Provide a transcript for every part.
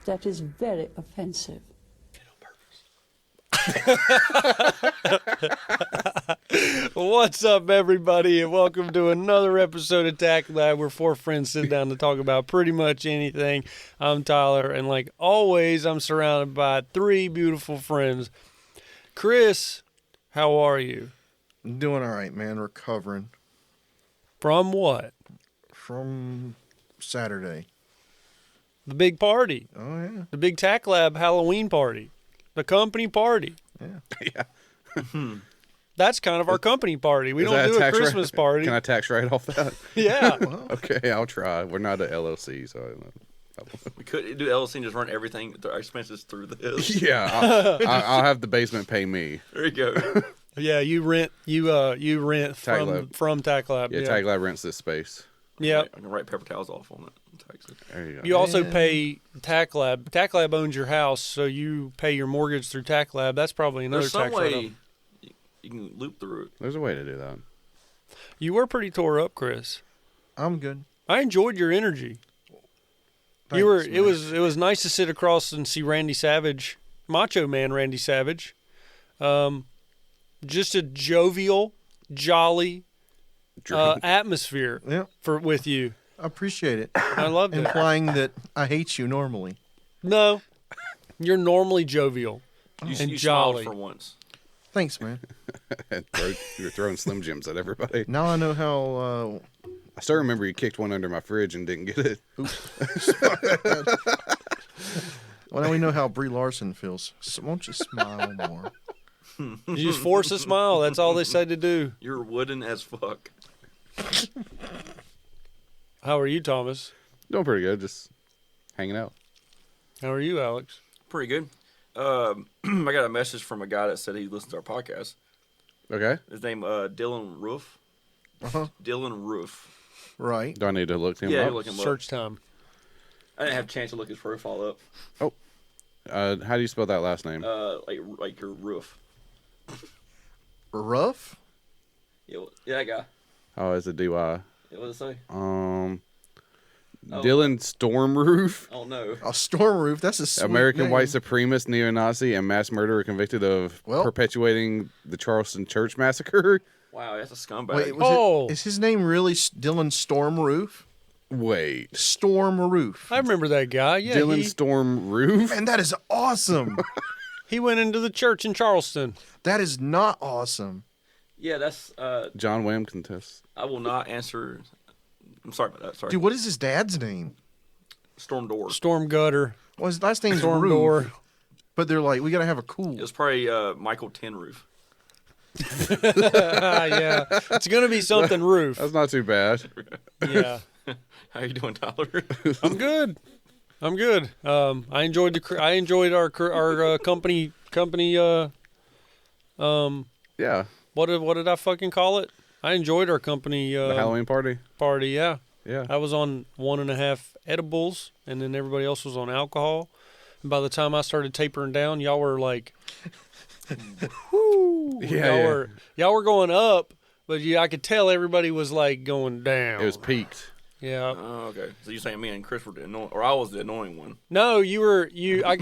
That is very offensive. What's up, everybody, and welcome to another episode of TACT Lab, where four friends sit down to talk about pretty much anything. I'm Tyler, and like always, I'm surrounded by three beautiful friends. Chris, how are you? I'm doing all right, man. Recovering From what? from Saturday. The big party. Oh, yeah. The big TACT Lab Halloween party. The company party. Yeah. That's kind of our company party. We Is don't that do a tax Christmas party. Can I tax write off that? Yeah. Okay, I'll try. We're not an LLC, so We could do LLC and just run everything, our expenses through this. yeah, I'll have the basement pay me. There you go. Yeah, you rent TACT Lab. from TACT Lab. Yeah, TACT Lab rents this space. Yeah. I can write paper towels off on it and tax it. There you go. You also pay TACT Lab. TACT Lab owns your house, so you pay your mortgage through TACT Lab. That's probably another There's some tax way write-off. you can loop through it. There's a way to do that. You were pretty tore up, Chris. I'm good. I enjoyed your energy. Thanks, You were. man. It was nice to sit across and see Randy Savage, Macho Man Randy Savage. Just a jovial, jolly atmosphere Yeah, with you. I appreciate it. I loved it. Implying that I hate you normally. No, you're normally jovial You and smiled jolly. for once. Thanks, man. You're throwing Slim Jims at everybody. Now I know how. I still remember you kicked one under my fridge and didn't get it. Well, now we know how Brie Larson feels. So won't you smile more? You just force a smile. That's all they say to do. You're wooden as fuck. How are you, Thomas? Doing pretty good, just hanging out. How are you, Alex? Pretty good. I got a message from a guy that said he listens to our podcast. Okay. His name Dylan Roof. Uh-huh. Dylan Roof. Right. Do I need to look him Yeah, up? you look him up. Search time. I didn't have a chance to look his profile up. How do you spell that last name? Like your roof. Rough? Yeah, that guy. Oh, it's a DY. Yeah, what did it say? Dylan Stormroof, Oh no. A storm roof. That's a sweet American name. white supremacist, neo-Nazi, and mass murderer convicted of perpetuating the Charleston Church Massacre. Wow, that's a scumbag. Wait, is his name really Dylan Storm Roof? Wait. Storm Roof. I remember that guy. Yeah, Dylan Stormroof? Man, that is awesome. he went into the church in Charleston. That is not awesome. Yeah, that's. John Wham contests. I will not answer. I'm sorry about that. Sorry. Dude, what is his dad's name? Storm Door. Storm Gutter. Well, his last name's Storm Roof. Door. But they're like, we got to have a cool. It was probably Michael Tin Roof. Yeah, it's gonna be something roof. That's not too bad. Yeah, How you doing, Tyler? I'm good. I'm good. I enjoyed our company. Yeah. What did I fucking call it? I enjoyed our company The Halloween party? party. Yeah. Yeah. I was on 1.5 edibles, and then everybody else was on alcohol. And by the time I started tapering down, y'all were like, whoo. Y'all were going up, but I could tell everybody was like going down. It was peaked. Yeah. Oh, okay. So you're saying me and Chris were the annoying, or I was the annoying one? No, I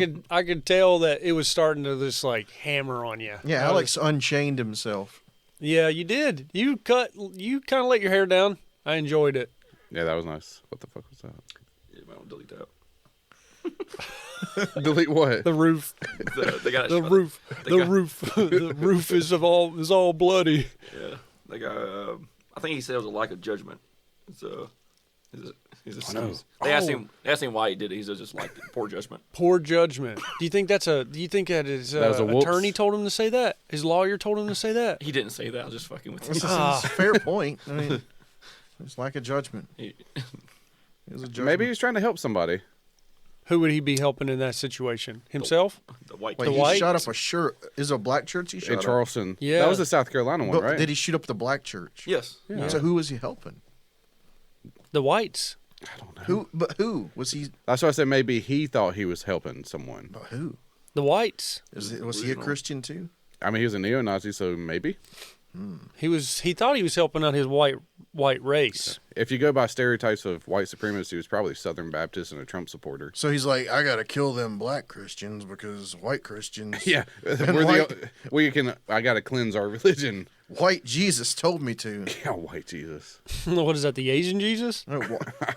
could tell that it was starting to just like hammer on you. Yeah, Alex unchained himself. Yeah, you did. You kind of let your hair down. I enjoyed it. Yeah, that was nice. What the fuck was that? Yeah, I don't delete that. Delete what? The roof. The guy. The roof. The roof is all bloody. Yeah, that guy. I think he said it was a lack of judgment. So, they asked him why he did it. He said just like poor judgment. Poor judgment. Do you think that his That was a whoops. attorney told him to say that? His lawyer told him to say that? He didn't say that. I was just fucking with It's him. a fair point. I mean, it's like a judgment. It was a judgment. Maybe he was trying to help somebody. Who would he be helping in that situation? Himself? The white. Wait, the he white? shot up a church. Is it a black church he shot In up? Charleston. Yeah. That was the South Carolina one, But right? did he shoot up the black church? Yes. Yeah. So who was he helping? The whites. I don't know. Who? But who was he? That's why I said maybe he thought he was helping someone. But who? The whites. Was he a Christian too? I mean, he was a neo-Nazi, so maybe. He thought he was helping out his white race. If you go by stereotypes of white supremacy, he was probably Southern Baptist and a Trump supporter. So he's like, I gotta kill them black Christians because white Christians. Yeah, I gotta cleanse our religion. White Jesus told me to. Yeah, white Jesus. What is that? The Asian Jesus?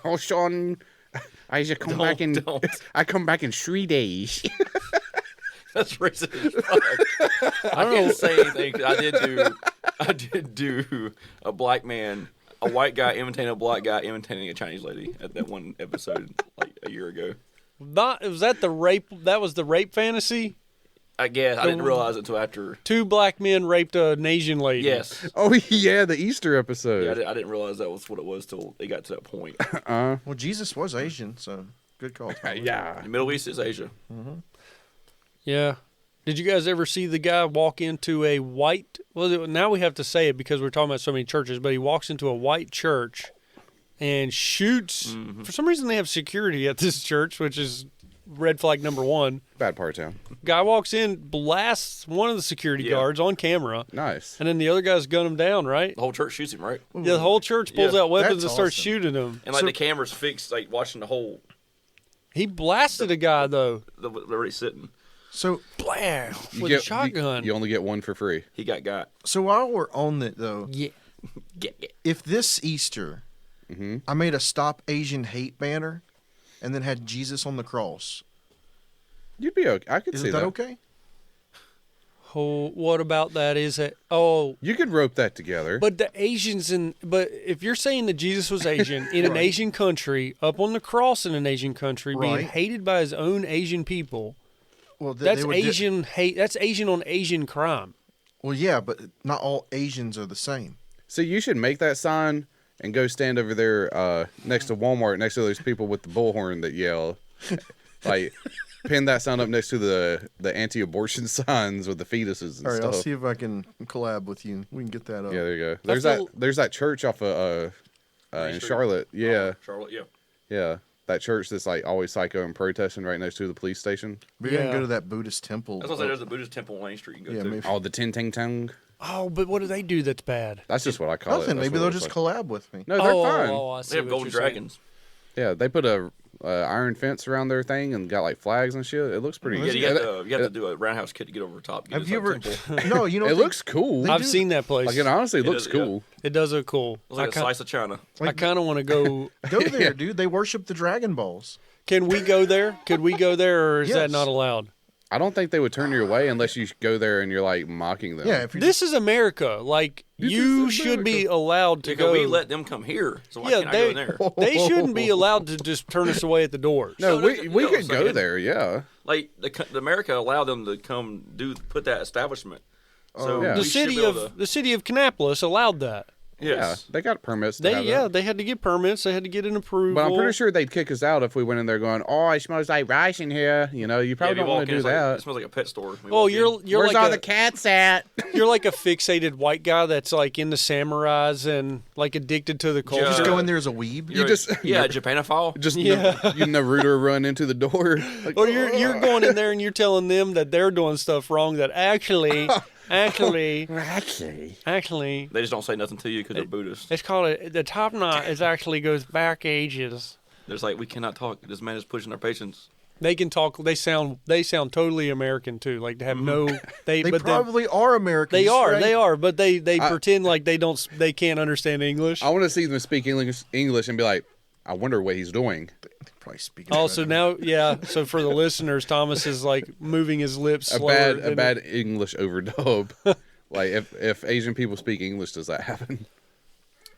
Oh, Sean, I come back in 3 days. That's racist as fuck. I can't say anything 'cause I did do a white guy imitating a black guy imitating a Chinese lady at that one episode like a year ago. Was that the rape? That was the rape fantasy? I guess I didn't realize it until after. 2 black men raped an Asian lady. Yes. Oh yeah, the Easter episode. Yeah, I didn't realize that was what it was till it got to that point. Well, Jesus was Asian, so good call. Yeah. The Middle East is Asia. Mm-hmm. Yeah. Did you guys ever see the guy walk into a white? Well, now we have to say it because we're talking about so many churches. But he walks into a white church and shoots. Mm-hmm. For some reason, they have security at this church, which is red flag number 1. Bad part of town. Guy walks in, blasts one of the security guards on camera. Nice. And then the other guys gun him down, right? The whole church shoots him, right? Yeah, the whole church pulls out weapons and starts awesome. shooting him. And like the camera's fixed, like watching the whole. He blasted a guy though. They're already sitting. So Blam! With a shotgun. You only get one for free. He got. So while we're on it though, Yeah. if this Easter I made a Stop Asian Hate banner and then had Jesus on the cross, You'd be okay. I could see isn't that okay? Oh, what about that? Is it? Oh, You could rope that together. but the Asians but if you're saying that Jesus was Asian in an Asian country, up on the cross in an Asian country, being Right. hated by his own Asian people, Well, that's Asian hate. That's Asian on Asian crime. Well, yeah, but not all Asians are the same. So you should make that sign and go stand over there next to Walmart, next to those people with the bullhorn that yell. Like, pin that sign up next to the anti-abortion signs with the fetuses and All right, stuff. I'll see if I can collab with you. We can get that up. Yeah, there you go. feel- There's that church off of in Street. Charlotte. Yeah, Charlotte, yeah. yeah. That church that's like always psycho and protesting right next to the police station. We're gonna Yeah. go to that Buddhist temple. That's what I said. There's a Buddhist temple on Main Street you can go Yeah, to. maybe. Oh, the Tin Ting Tong. Oh, but what do they do that's bad? That's just what I call it. Nothing. That's Maybe what they'll it just looks collab with me. like. No, they're fine. I see They have what golden you're saying. dragons. Yeah, they put a iron fence around their thing and got like flags and shit. It looks pretty. Yeah, you have to do a roundhouse kick to get over the top. Have you ever? No, you know. It looks cool. I've seen that place. Like it honestly It looks does, yeah. cool. It does look cool. It's like a slice of China. I kind of want to go. Go there, dude. They worship the Dragon Balls. Can we go there? Could we go there, or is that Yes. not allowed? I don't think they would turn you away unless you go there and you're like mocking them. Yeah, if you're This is America. Like you is should be America. allowed to Because go. we let them come here, so why Yeah, can't I go in there? they shouldn't be allowed to just turn us away at the doors. No, No, we no, we no, could it's go like- there. Yeah. Like the America allowed them to come put that establishment. So Yeah. The we should city be able to- the city of Kannapolis allowed that. yes. Yeah, they got permits. To have that. They had to get permits. They had to get an approval. But I'm pretty sure they'd kick us out if we went in there going, "Oh, it smells like rice in here." You know, you probably Yeah, if you don't walk want to in, do it's like- that. it smells like a pet store. We Oh, walk in. you're Where's like all a, the cats at? you're like a fixated white guy that's like into samurais and like addicted to the culture. just Yeah. go in there as a weeb. You're just- yeah, Japanophile. Just Yeah. you Naruto run into the door. Like, Or you're going in there and you're telling them that they're doing stuff wrong. That actually, actually, They just don't say nothing to you because they're Buddhists. it's called the top knot. Is actually goes back ages. There's like we cannot talk. This man is pushing our patience. They can talk. They sound totally American too. Like they have no. They but probably are Americans. They are. right? They are. But they pretend like they don't. They can't understand English. I want to see them speak English and be like, "I wonder what he's doing." They probably speak. Also now, yeah. So for the listeners, Thomas is like moving his lips slower. A bad English overdub. Like if Asian people speak English, does that happen?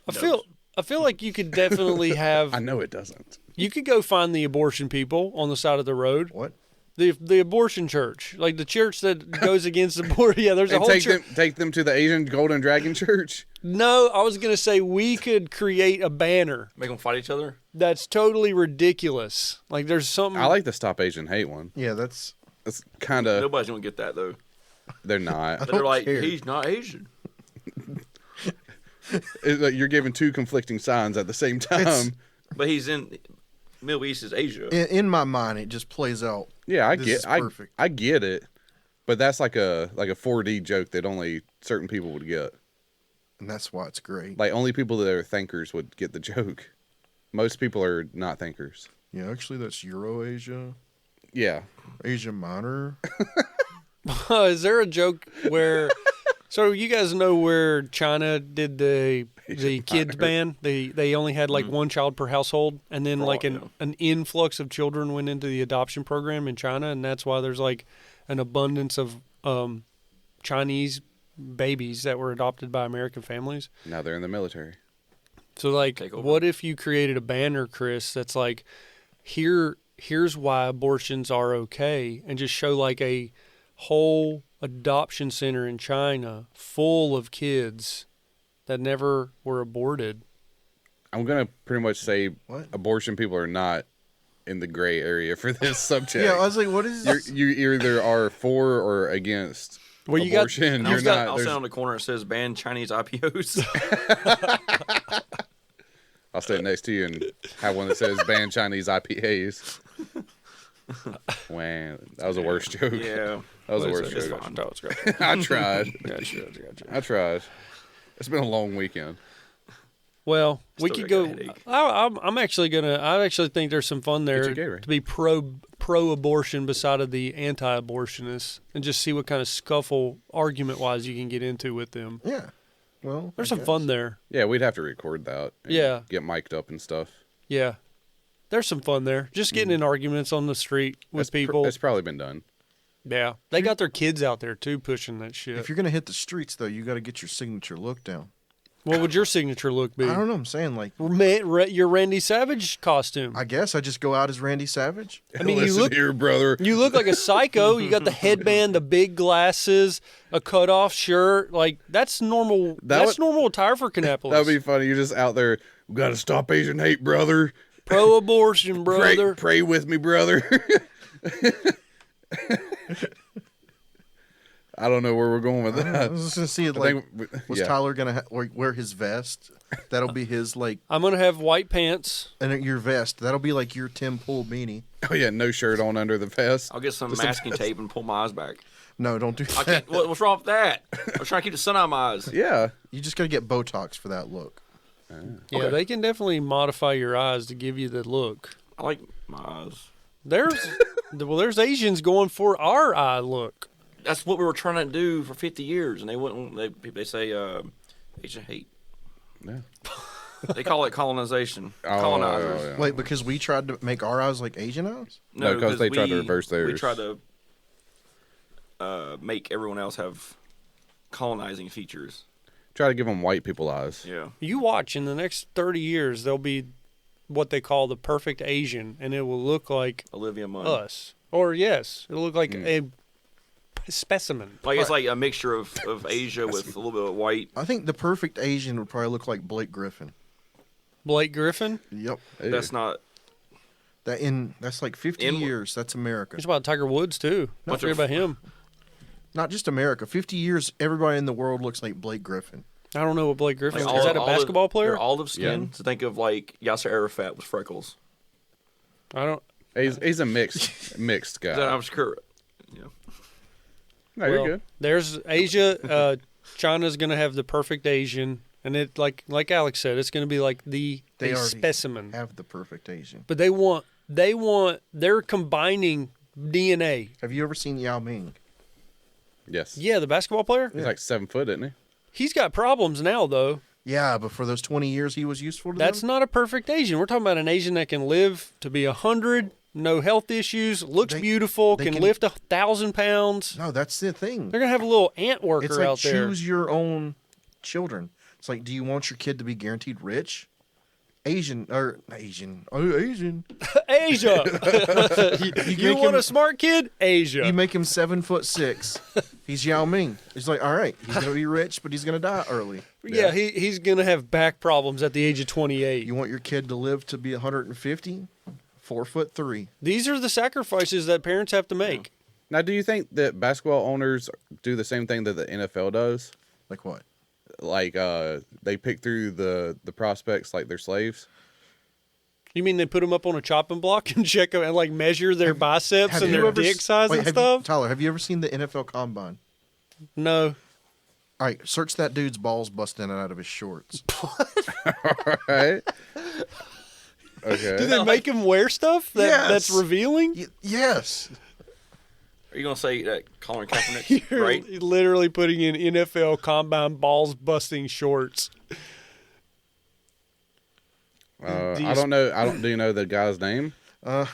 I feel like you could definitely have. I know it doesn't. You could go find the abortion people on the side of the road. What? The abortion church, like the church that goes against abortion. Yeah, there's a And whole church. take them to the Asian Golden Dragon Church. No, I was gonna say we could create a banner Make them fight each other. that's totally ridiculous. Like there's something. I like the Stop Asian Hate one. Yeah, that's. It's kind of Nobody's gonna get that though. they're not. But they're like, care. he's not Asian. It's like you're giving two conflicting signs at the same time. But he's in Middle East is Asia. In my mind, it just plays out. Yeah, This is I perfect. get it, but that's like a 4D joke that only certain people would get. And that's why it's great. Like, only people that are thinkers would get the joke. Most people are not thinkers. Yeah, actually, that's Euro-Asia. Yeah. Asia Minor. Is there a joke where? So you guys know where China did the kids ban? They only had like one child per household, and then like an influx of children went into the adoption program in China, and that's why there's like an abundance of Chinese babies that were adopted by American families. Now they're in the military. So like, Take over. what if you created a banner, Chris, that's like, here's why abortions are okay, and just show like a whole adoption center in China full of kids that never were aborted. I'm going to pretty much say What? abortion people are not in the gray area for this subject. Yeah, I was like, what is this? You either are for or against Well, you got- abortion. I'll You're stand, not. I'll there's- stand on the corner that says ban Chinese IPOs. I'll stand next to you and have one that says ban Chinese IPAs. Man, that was a worse joke. yeah. That was a Well, worse it's joke. fine. No, it's great. I tried. Gotcha. I tried. It's been a long weekend. Well, we Still could got go. a headache. I'm actually gonna. I actually think there's some fun there Get your Gatorade. to be pro-abortion beside of the anti-abortionists, and just see what kind of scuffle argument-wise you can get into with them. Yeah. Well, There's I some guess. fun there. Yeah, we'd have to record that. And Yeah. Get mic'd up and stuff. Yeah, there's some fun there. Just getting in arguments on the street with That's people. it's probably been done. Yeah, they got their kids out there too pushing that shit. If you're gonna hit the streets, though, you got to get your signature look down. What would your signature look be? I don't know. I'm saying like, Your Randy Savage costume. I guess I just go out as Randy Savage. I mean, you Listen look here, brother. You look like a psycho. You got the headband, the big glasses, a cut-off shirt. Like that's normal. That's normal attire for Kannapolis. That'd be funny. You're just out there. We got to stop Asian hate, brother. pro-abortion, brother. Pray with me, brother. I don't know where we're going with I that. was just gonna see it. I Like, think, was yeah. Tyler gonna wear his vest? That'll be his like, I'm gonna have white pants. and your vest. That'll be like your Tim Pool beanie. Oh yeah, no shirt on under the vest. I'll get some masking tape and pull my eyes back. No, don't do I that. can't. What's wrong with that? I'm trying to keep the sun out of my eyes. Yeah. You just gotta get Botox for that look. Yeah, Okay. they can definitely modify your eyes to give you the look. I like my eyes. There's Asians going for our eye look. That's what we were trying to do for 50 years, and they wouldn't. They say Asian hate. Yeah. They call it colonization. Oh, Colonizers. yeah. Wait, because we tried to make our eyes like Asian eyes? No, 'cause they tried to reverse We theirs. tried to make everyone else have colonizing features. Try to give them white people eyes. Yeah. You watch in the next 30 years, there'll be what they call the perfect Asian, and it will look like Olivia Munn. us. Or yes, it'll look like a specimen. Like it's like a mixture of Asia with a little bit of white. I think the perfect Asian would probably look like Blake Griffin. Blake Griffin. Yep. Ew. That's not. That's like 50 In- years. That's America. It's about Tiger Woods too. Don't Bunch forget of- about him. Not just America. 50 years, everybody in the world looks like Blake Griffin. I don't know what Blake Griffin Like is. Is that a basketball player? They're olive skin. Yeah. So think of like Yasser Arafat with freckles. I don't. He's a mixed guy. That I'm sure. Yeah. No, you're well, good. There's Asia. China's gonna have the perfect Asian, and it like Alex said, it's gonna be like They the already specimen. Have the perfect Asian. But they're combining DNA. Have you ever seen Yao Ming? Yes. Yeah, the basketball player. He's like 7 foot, isn't he? He's got problems now though. Yeah, but for those 20 years he was useful to That's them? not a perfect Asian. We're talking about an Asian that can live to be 100, no health issues, looks They- beautiful, they can can- lift 1,000 pounds. No, that's the thing. They're gonna have a little ant worker It's like out there. choose your own children. It's like, do you want your kid to be guaranteed rich? Asian. Asia. you make want him- a smart kid? Asia. You make him 7'6". He's Yao Ming. He's like, all right, he's gonna be rich, but he's gonna die early. yeah, he's gonna have back problems at the age of 28. You want your kid to live to be 150? 4'3". These are the sacrifices that parents have to make. Now, do you think that basketball owners do the same thing that the NFL does? Like what? Like, they pick through the prospects like they're slaves? You mean they put them up on a chopping block and check them and like measure their biceps and their dick size and stuff? Tyler, have you ever seen the NFL Combine? No. All right, search that dude's balls busting out of his shorts. All right. Okay. Do they make him wear stuff that's Yes. revealing? Yes. Are you gonna say that Colin Kaepernick? You're Right? literally putting in NFL combine balls busting shorts. Do you I don't know. Do you know the guy's name? Well,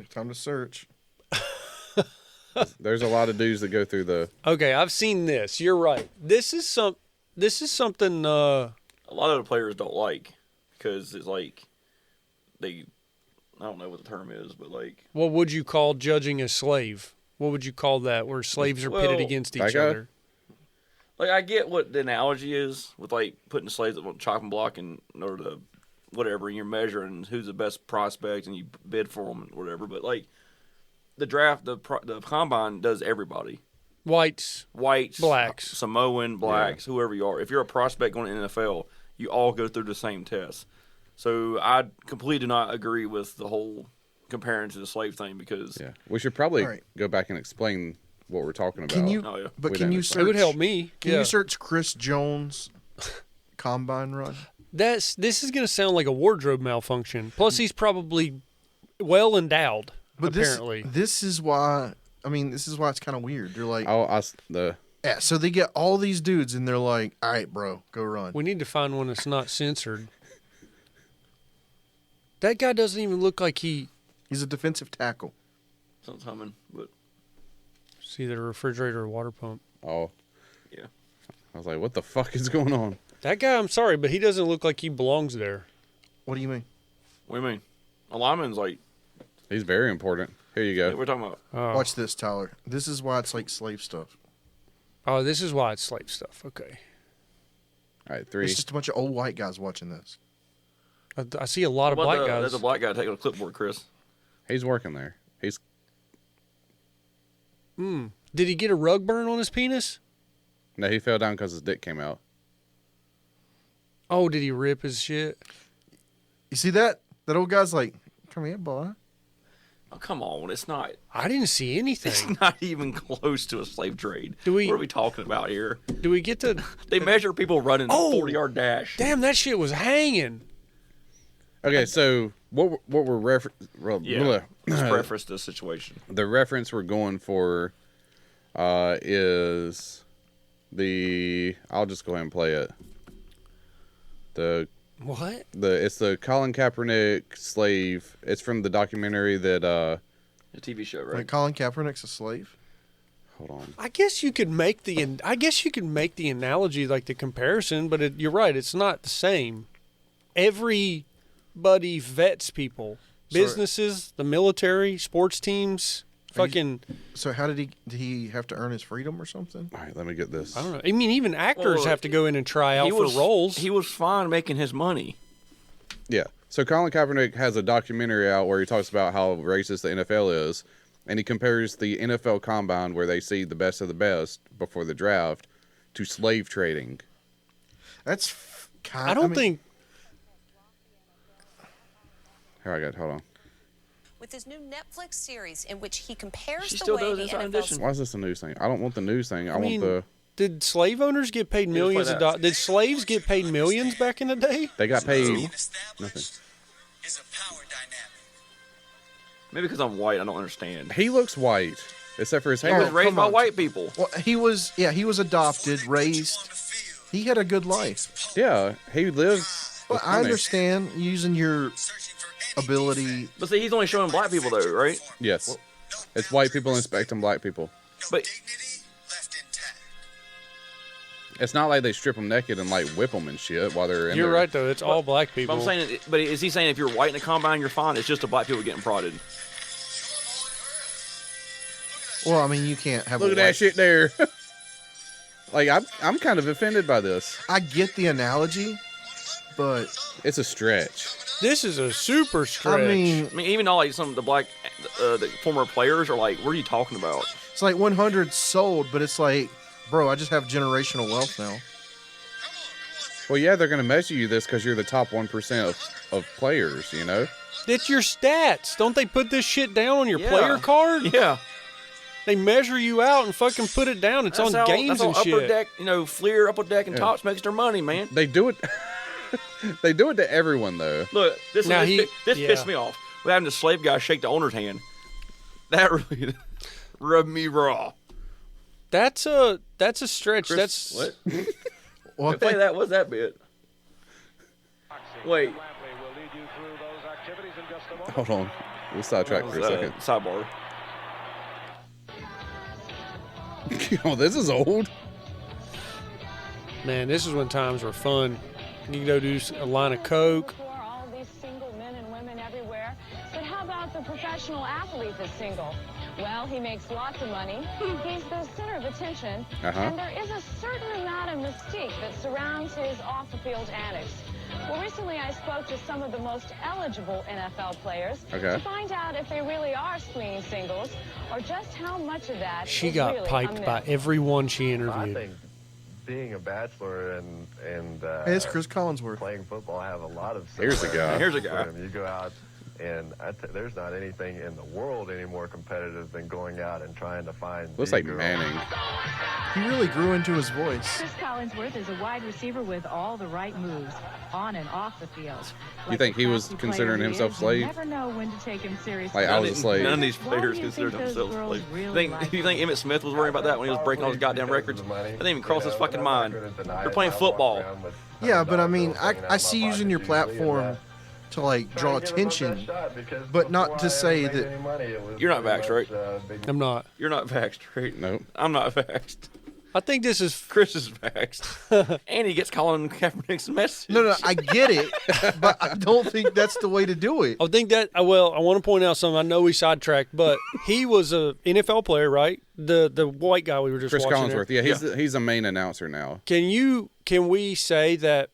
time to search. There's a lot of dudes that go through the. Okay, I've seen this. You're right. This is something. A lot of the players don't like because it's like I don't know what the term is, but like What would you call judging a slave? What would you call that? Where slaves are pitted Well, against that each guy? other. Like I get what the analogy is with like putting slaves up on chopping block and or the whatever, and you're measuring who's the best prospect and you bid for them and whatever. But like the draft, the combine does everybody: Whites. whites, Blacks. Samoan, blacks, whoever you are. If you're a prospect going to the NFL, you all go through the same test. So I completely do not agree with the whole comparing to the slave thing because Yeah, we should probably All right. go back and explain what we're talking about. Can you? Oh, yeah. But We can don't you understand. search? It would help me. Can Yeah. you search Chris Jones combine run? This is going to sound like a wardrobe malfunction. Plus, he's probably well endowed. But apparently, this is why. I mean, this is why it's kind of weird. They're like, The yeah. So they get all these dudes, and they're like, all right, bro, go run. we need to find one that's not censored. That guy doesn't even look like he. He's a defensive tackle. something's coming. But It's either a refrigerator or a water pump. oh, yeah, I was like, what the fuck is going on? That guy, I'm sorry, but he doesn't look like he belongs there. What do you mean? what do you mean? A lineman's like He's very important. Here you go. we're talking about. Oh. Watch this, Tyler. This is why it's like slave stuff. Oh, this is why it's slave stuff. Okay. All right, 3. It's just a bunch of old white guys watching this. I see a lot of What about black guys. There's a black guy taking a clipboard, Chris. He's working there. He's Did he get a rug burn on his penis? no, he fell down because his dick came out. Oh, did he rip his shit? You see that? That old guy's like, come here, boy. Oh, come on, it's not. I didn't see anything. It's not even close to a slave trade. Do we- What are we talking about here? Do we get to? They measure people running a Oh! 40-yard dash. Damn, that shit was hanging. Okay, so what we're Yeah. Let's preface the situation. the reference we're going for is the. I'll just go ahead and play it. What? It's the Colin Kaepernick slave. It's from the documentary that The TV show, right? Like Colin Kaepernick's a slave. hold on. I guess you could make the. I guess you could make the analogy, like the comparison, but you're right. It's not the same. Everybody vets people. Businesses, the military, sports teams, fucking. So how did he have to earn his freedom or something? All right, let me get this. I don't know. I mean, even actors Well, have to go in and try out for roles. He was fine making his money. Yeah. So Colin Kaepernick has a documentary out where he talks about how racist the NFL is, and he compares the NFL Combine, where they see the best of the best before the draft, to slave trading. That's kind. I don't think. Here, hold on. With his new Netflix series in which he compares She the still way does the Inside NFL Edition. Why is this a news thing? I don't want the news thing. I mean, want the. Did slave owners get paid millions of that. dollars? Did slaves get paid millions back in the day? They got paid. Nothing. Is a power dynamic. Maybe because I'm white, I don't understand. He looks white, except for his He was hair. raised come by on. white people. Well, he was adopted, raised. On the field, He had a good life. Yeah, he lived. But with I money. understand using your searching for any ability. But see, he's only showing black people though, right? Yes, it's white people inspecting black people. But dignity left intact. It's not like they strip them naked and like whip them and shit while they're in You're there. right though. It's all black but people. I'm saying, but is he saying if you're white in the combine, you're fine? It's just the black people getting prodded. Well, I mean, you can't have. Look a at that white- shit there. Like I'm kind of offended by this. I get the analogy, but It's a stretch. This is a super stretch. I mean, I mean, even though like some of the black, the former players are like, what are you talking about? it's like 100 sold, but it's like, bro, I just have generational wealth now. Well, yeah, they're gonna measure you this because you're the top 1% of players. You know. it's your stats. Don't they put this shit down on your Yeah. player card? Yeah. They measure you out and fucking put it down. It's on games and upper shit. deck, Fleer, upper deck, and Tops makes their money, man. They do it. They do it to everyone though. Look, this Now pissed me off. With having the slave guy shake the owner's hand. That really rubbed me raw. That's a stretch. Chris, That's what? What? Play that. What's that bit? Wait. Hold on. We'll sidetrack for a second. Sidebar. Oh, this is old. Man, this is when times were fun. You can go do a line of coke. For all these single men and women everywhere. But how about the professional athlete that's single? Well, he makes lots of money. He's the center of attention. And there is a certain amount of mystique that surrounds his off-the-field antics. Well, recently I spoke to some of the most eligible NFL players to find out if they really are screening singles or just how much of that She is got really piped a by myth. everyone she I interviewed. think being a bachelor and Hey, it's Chris Collinsworth. playing football have a lot of Here's a guy. Here's a guy. You go out, and there's not anything in the world any more competitive than going out and trying to find. Looks the like girl. Manning. He really grew into his voice. Chris Collinsworth is a wide receiver with all the right moves, on and off the field. You think he was Like the considering player he himself is, slave? You never know when to take him seriously. Like I was a slave. None of these Why do players you consider think those themselves girls slaves. really like You think Emmitt Smith was worried about that when he was breaking all his goddamn records? That didn't even cross his fucking mind. They're playing football. Yeah, but I mean, I see using your platform to like draw attention, but not to say that. You're not vaxxed, right? I'm not. You're not vaxxed, right? Nope. I'm not vaxxed. I think this is. Chris is vaxxed. And he gets Colin Kaepernick's message. No, I get it, but I don't think that's the way to do it. I think that. Well, I want to point out something. I know we sidetracked, but he was a NFL player, right? The white guy we were just Chris watching. Collinsworth. Yeah, he's a main announcer now. Can we say that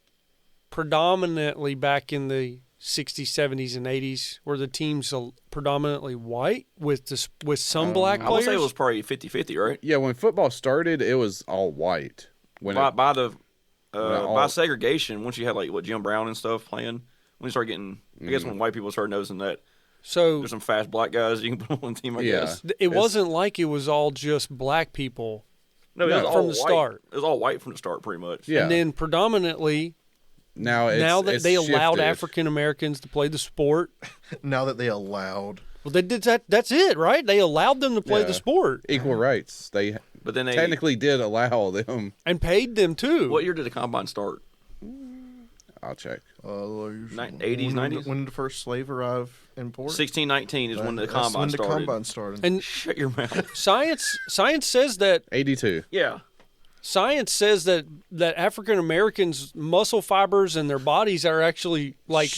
predominantly back in the 60s, 70s, and 80s were the teams predominantly white with some black I would players? say it was probably 50-50, right? Yeah, when football started, it was all white. When By segregation, once you had like Jim Brown and stuff playing, when you start getting, I guess when white people started noticing that So there's some fast black guys you can put on the team, I guess. it wasn't like it was all just black people. No, it was all from the white. start. It was all white from the start, pretty much. Yeah. And then predominantly, now that it's they allowed shifted. African Americans to play the sport, Now that they allowed. well, they did that. That's it, right? They allowed them to play the sport Equal rights. They But then they technically did allow them. and paid them too. What year did the combine start? I'll check. 80s, when 90s? When did the first slave arrive in port? 1619 is when the That's combine when the started. combine started. And Shut your mouth. science says that 82. Yeah. science says that African Americans' muscle fibers and their bodies are actually like.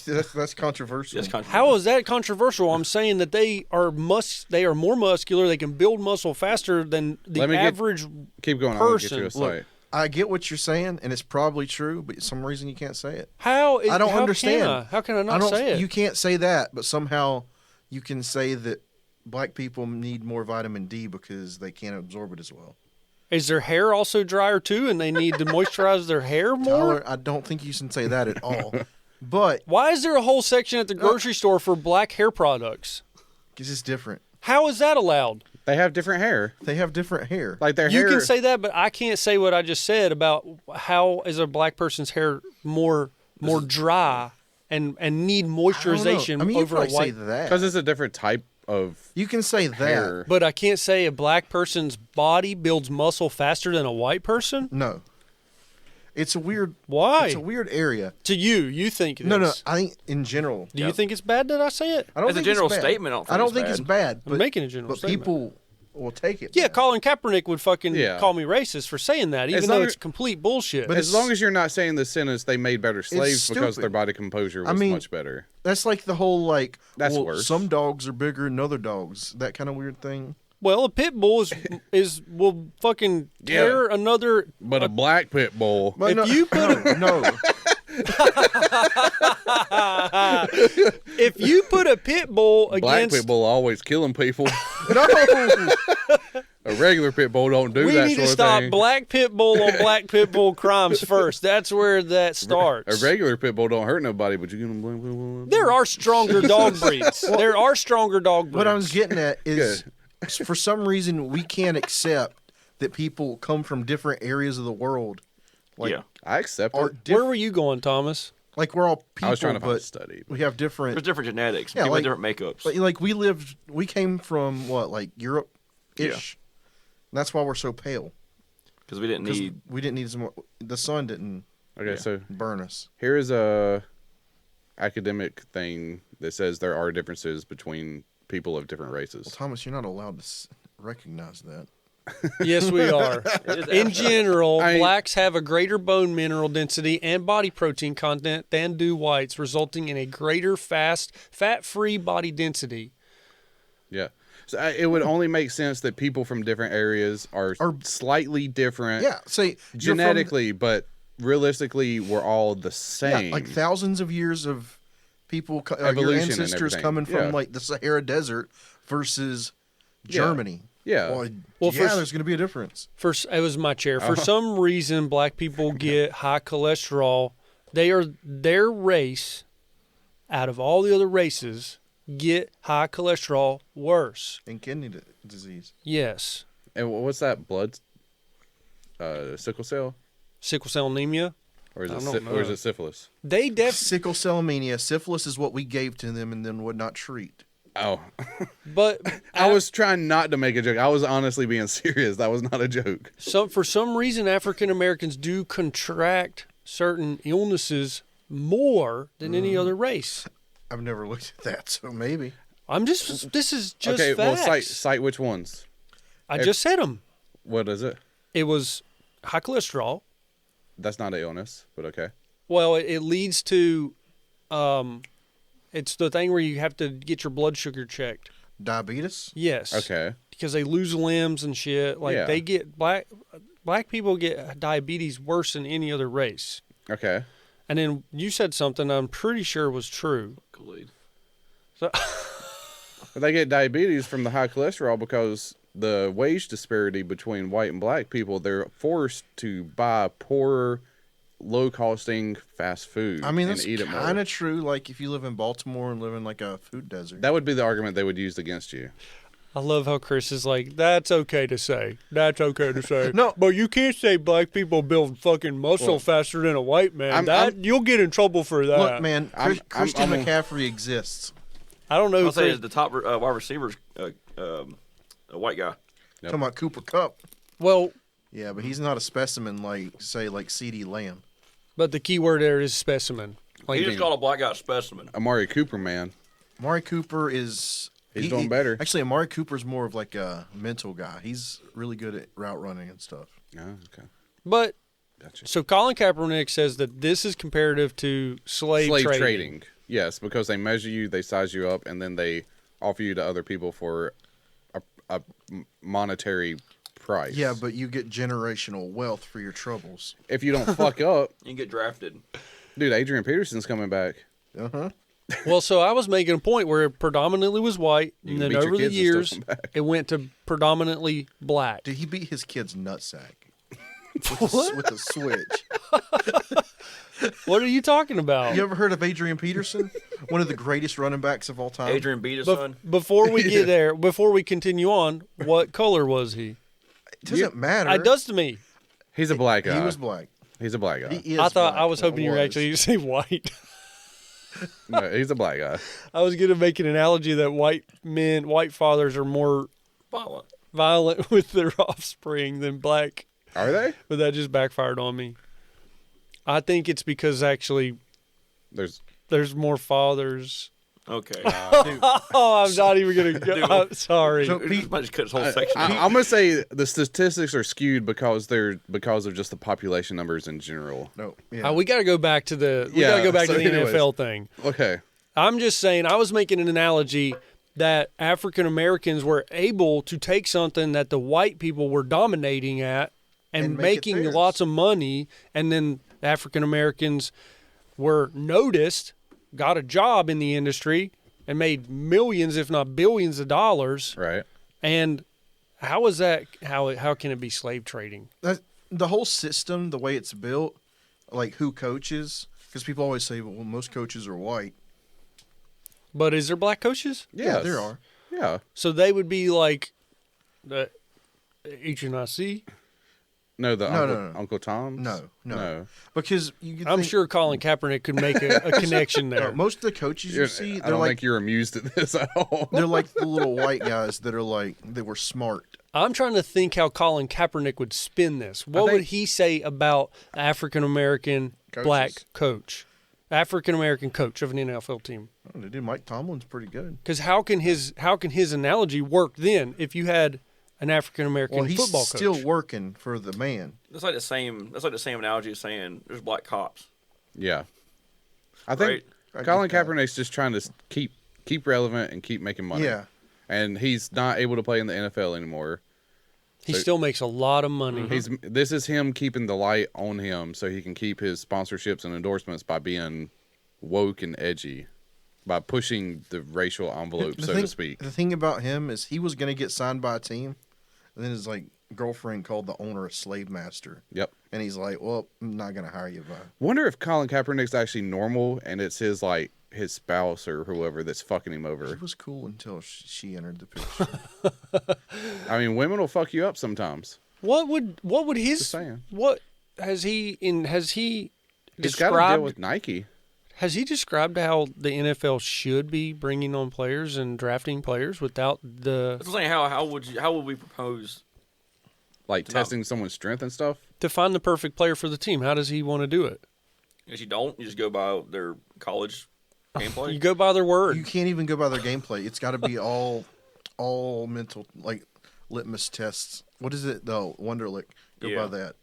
That's controversial. That's controversial. How is that controversial? I'm saying that they are more muscular. They can build muscle faster than the average Keep going. I'll get you a person. site. I get what you're saying, and it's probably true, but for some reason you can't say it. How I don't understand. How can I not say it? You can't say that, but somehow you can say that black people need more vitamin D because they can't absorb it as well. Is their hair also drier too, and they need to moisturize their hair more? Tyler, I don't think you can say that at all. But Why is there a whole section at the grocery store for black hair products? because it's different. How is that allowed? They have different hair. They have different hair. Like their You hair. can say that, but I can't say what I just said about how is a black person's hair more dry and need moisturization I mean, you over a probably say white. that. because it's a different type of You can say that. hair. But I can't say a black person's body builds muscle faster than a white person. No. It's a weird. Why? It's a weird area. To you think it No. is. I think in general. Do you think it's bad that I say it? I don't As a think general it's bad. statement, I don't think it's bad. I'm But, making a general but statement. people will take it. Yeah, bad. Colin Kaepernick would fucking Yeah. call me racist for saying that, even As though long it's as- complete bullshit. But as long as you're not saying the sentence they made better slaves because stupid. their body composure was I mean, much better. That's like the whole like. That's well, worse. Some dogs are bigger than other dogs. That kind of weird thing. well, a pit bull will fucking tear another. But a black pit bull. But If you put no, If you put a pit bull Black against, pit bull always killing people. no. A regular pit bull don't do we that need sort to of stop thing. black pit bull on black pit bull crimes first. That's where that starts. A regular pit bull don't hurt nobody, but you get them black pit bull. There are stronger dog breeds. There are stronger dog breeds. What I was getting at is for some reason we can't accept that people come from different areas of the world. Like, Yeah. I accept are it. Where were you going, Thomas? like we're all people, I was trying to find a but study. we have different. There's different genetics. Yeah, People like- have different makeups. Like we came from what, like Europe ish. And that's why we're so pale. Because we didn't 'Cause need. we didn't need some. The sun didn't Okay, so burn us. here is a academic thing that says there are differences between people of different Well, races. Thomas, you're not allowed to recognize that. Yes, we are. It is In abstract. general, I- blacks have a greater bone mineral density and body protein content than do whites, resulting in a greater fat-free body density. Yeah. So it would only make sense that people from different areas are slightly different Yeah, say you're from- genetically, but realistically, we're all the yeah, same. like thousands of years of people, your Evolution and ancestors everything. coming from Yeah. like the Sahara Desert versus Germany. Yeah. Well, Well, yeah, for- there's going to be a difference. It was my chair. For some reason, black people get high cholesterol. Their race, out of all the other races, get high cholesterol worse. And kidney disease. Yes, And what's that? Blood? Sickle cell? sickle cell anemia. Or is I it, don't or is know. it syphilis? They Sickle cell anemia. Syphilis is what we gave to them and then would not treat. Oh. but I was trying not to make a joke. I was honestly being serious. That was not a joke. for some reason African Americans do contract certain illnesses more than any other race. I've never looked at that, so maybe. This is just Okay, well, facts. cite which ones. I just said them. What is it? It was high cholesterol. That's not an illness, but okay. Well, it leads to, it's the thing where you have to get your blood sugar checked. Diabetes? Yes. Okay. Because they lose limbs and shit. Like Yeah. they get black people get diabetes worse than any other race. Okay. And then you said something I'm pretty sure was true. Khalid. So But they get diabetes from the high cholesterol because the wage disparity between white and black people, they're forced to buy poorer, low-costing fast food I mean, and that's eat it more. kind of true. Like if you live in Baltimore and live in like a food desert. That would be the argument they would use against you. I love how Chris is like, that's okay to say. That's okay to say. No. But you can't say black people build fucking muscle faster than a white man. You'll get in trouble for that. Look, man, I'm- Christian I'm- McCaffrey exists. I don't know. I'll who say Chris- the top wide receiver's a white guy. Yep. Talking about Cooper Cup. well, Yeah, but he's not a specimen like, say, like C.D. Lamb. but the key word there is specimen. Like, He just called a black guy a specimen. Amari Cooper, man. Amari Cooper is... He's doing better. Actually, Amari Cooper's more of like a mental guy. He's really good at route running and stuff. Oh, okay. but Gotcha. so Colin Kaepernick says that this is comparative to slave trading. Yes, because they measure you, they size you up, and then they offer you to other people for a monetary price. Yeah, but you get generational wealth for your troubles. if you don't fuck up, You can get drafted. dude, Adrian Peterson's coming back. Uh-huh. Well, so I was making a point where it predominantly was white, You and can then beat your over the kids and still years, come back. it went to predominantly black. Did he beat his kid's nutsack? With a switch. What are you talking about? You ever heard of Adrian Peterson? One of the greatest running backs of all time. Adrian beat his son. Before we get there, before we continue on, what color was he? It doesn't matter. It does to me. He's a black guy. He was black. He's a black guy. He is I thought black. I was hoping you were Was. actually going to say white. No, he's a black guy. I was going to make an analogy that white fathers are more Violent. violent with their offspring than black, Are they? but that just backfired on me. I think it's because actually there's more fathers. Okay. Oh, I'm not even going to go. I'm sorry. So He might just cut his whole section. I'm gonna say the statistics are skewed because of just the population numbers in general. No. Yeah. We got to go back to the so the anyways. NFL thing. Okay. I'm just saying, I was making an analogy that African Americans were able to take something that the white people were dominating at and And make it making theirs. lots of money, and then African Americans were noticed, got a job in the industry, and made millions, if not billions, of dollars. Right. And how is that? How can it be slave trading? The whole system, the way it's built, like who coaches, because people always say, well, most coaches are white. But is there black coaches? Yeah, there are. Yeah. So they would be like The HNIC? No, the No. Uncle Tom's. No. Because you could I'm think- sure Colin Kaepernick could make a connection there. most of the coaches you see, I they're don't like think you're amused at this at all. they're like the little white guys that are like they were smart. I'm trying to think how Colin Kaepernick would spin this. What would he say about African American black coach? African American coach of an NFL team. Oh, dude, Mike Tomlin's pretty good. Because how can his analogy work then if you had an African American Well, he's football coach? still working for the man. That's like the same analogy as saying there's black cops. Yeah, I think Right. Colin I get that. Kaepernick's just trying to keep relevant and keep making money. Yeah. And he's not able to play in the NFL anymore. He still makes a lot of money. This is him keeping the light on him so he can keep his sponsorships and endorsements by being woke and edgy, by pushing the racial envelope, so to speak. The thing about him is he was going to get signed by a team, and then his like girlfriend called the owner a slave master. Yep. And he's like, "Well, I'm not going to hire you." By Wonder if Colin Kaepernick's actually normal and it's his spouse or whoever that's fucking him He over. was cool until she entered the picture. I mean, women will fuck you up sometimes. What would his Just saying. what has he He's got to deal described? with Nike. Has he described how the NFL should be bringing on players and drafting players without the That's what I'm saying. How would we propose? Like testing someone's strength and stuff. to find the perfect player for the team? How does he want to do it? If you don't, you just go by their college gameplay. You go by their word. You can't even go by their gameplay. It's got to be all mental, like litmus tests. What is it though? Wonderlic. Go Yeah. by that.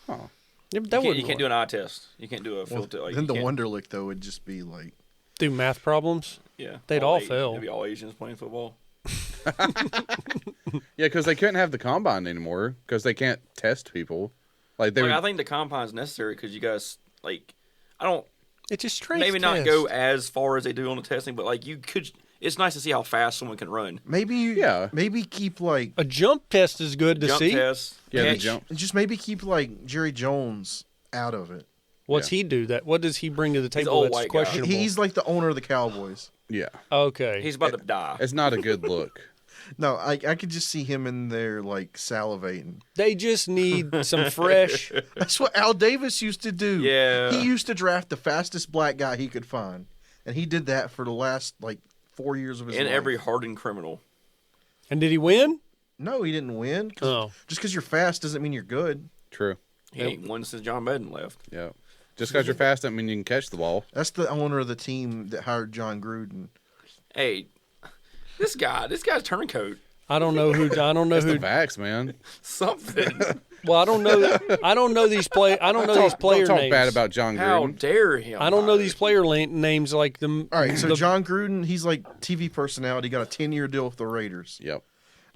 Yeah, but that You can't wouldn't do an eye test. You can't do a Well, filter. Like, then you the can't- Wonderlic though would just be like do math problems. Yeah, They'd all Asian- fail. It'd be all Asians playing football. Yeah, because they couldn't have the combine anymore because they can't test people. Like they, I think the combine's necessary because you guys I don't It's just strength maybe not test. go as far as they do on the testing, but you could. It's nice to see how fast someone can run. maybe keep like A jump test is good to Jump see. test. yeah, the catch. jump. just maybe keep like Jerry Jones out of it. What's he do? What does he bring to the table old that's white guy. questionable? He's like the owner of the Cowboys. Yeah, okay. He's about to die. it's not a good look. No, I could just see him in there like salivating. They just need some fresh. That's what Al Davis used to do. Yeah. He used to draft the fastest black guy he could find. And he did that for the last 4 years of his And life. every hardened criminal. And did he win? No, he didn't win. Oh. Just because you're fast doesn't mean you're good. True. He ain't won since John Madden left. Yeah. Just because you're fast doesn't mean you can catch the ball. That's the owner of the team that hired John Gruden. Hey, this guy's turncoat. I don't know who. I don't know It's the who. vax, man. Something. Well, I don't know. I don't know these play. I don't know these player Don't talk names. bad about John How Gruden. dare him? I don't know these player names like them. All right, so John Gruden, he's like TV personality, got a 10-year deal with the Raiders. Yep.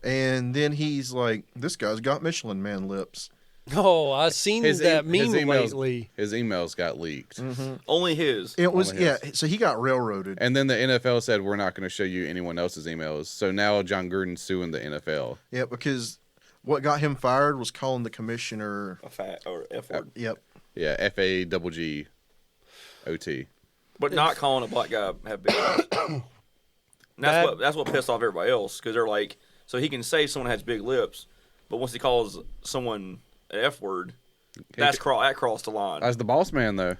And then he's like, this guy's got Michelin Man lips. Oh, I seen that meme emails, lately. His emails got leaked. Only his. It was, Only yeah, his. so he got railroaded. And then the NFL said, we're not going to show you anyone else's emails. So now John Gruden's suing the NFL. Yeah, because what got him fired was calling the commissioner. A fat or F word. Yep. Yeah, FAGGOT. But not calling a black guy have big lips. And that's what pissed off everybody else because they're like, so he can say someone has big lips, but once he calls someone an F word, that crossed the line. As the boss man, though.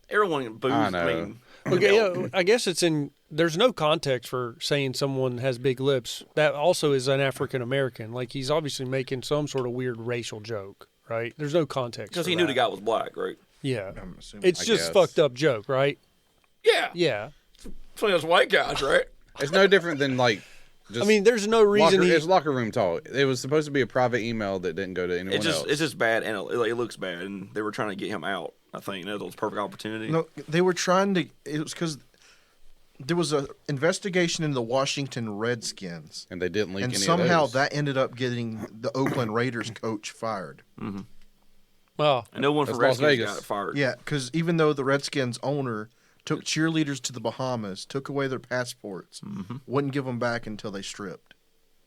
Everyone boos. I know. I mean, Okay, yeah, I guess it's in. There's no context for saying someone has big lips. That also is an African American. Like he's obviously making some sort of weird racial joke, right? There's no context because for he knew that. the guy was black, right? Yeah, I'm assuming. it's I just guess. fucked up joke, right? Yeah. Yeah. It's one of those white guys, right? It's no different than, just I mean, there's no reason it's locker room talk. It was supposed to be a private email that didn't go to anyone else. It's just bad, and it looks bad, and they were trying to get him out. I think that was a perfect opportunity. No, they were trying to. It was because there was an investigation into the Washington Redskins, and they didn't leak and any somehow of those. that ended up getting the Oakland Raiders coach fired. Well, and no one from That's Las Redskins Vegas. got fired. Yeah, because even though the Redskins owner took cheerleaders to the Bahamas, took away their passports, wouldn't give them back until they stripped.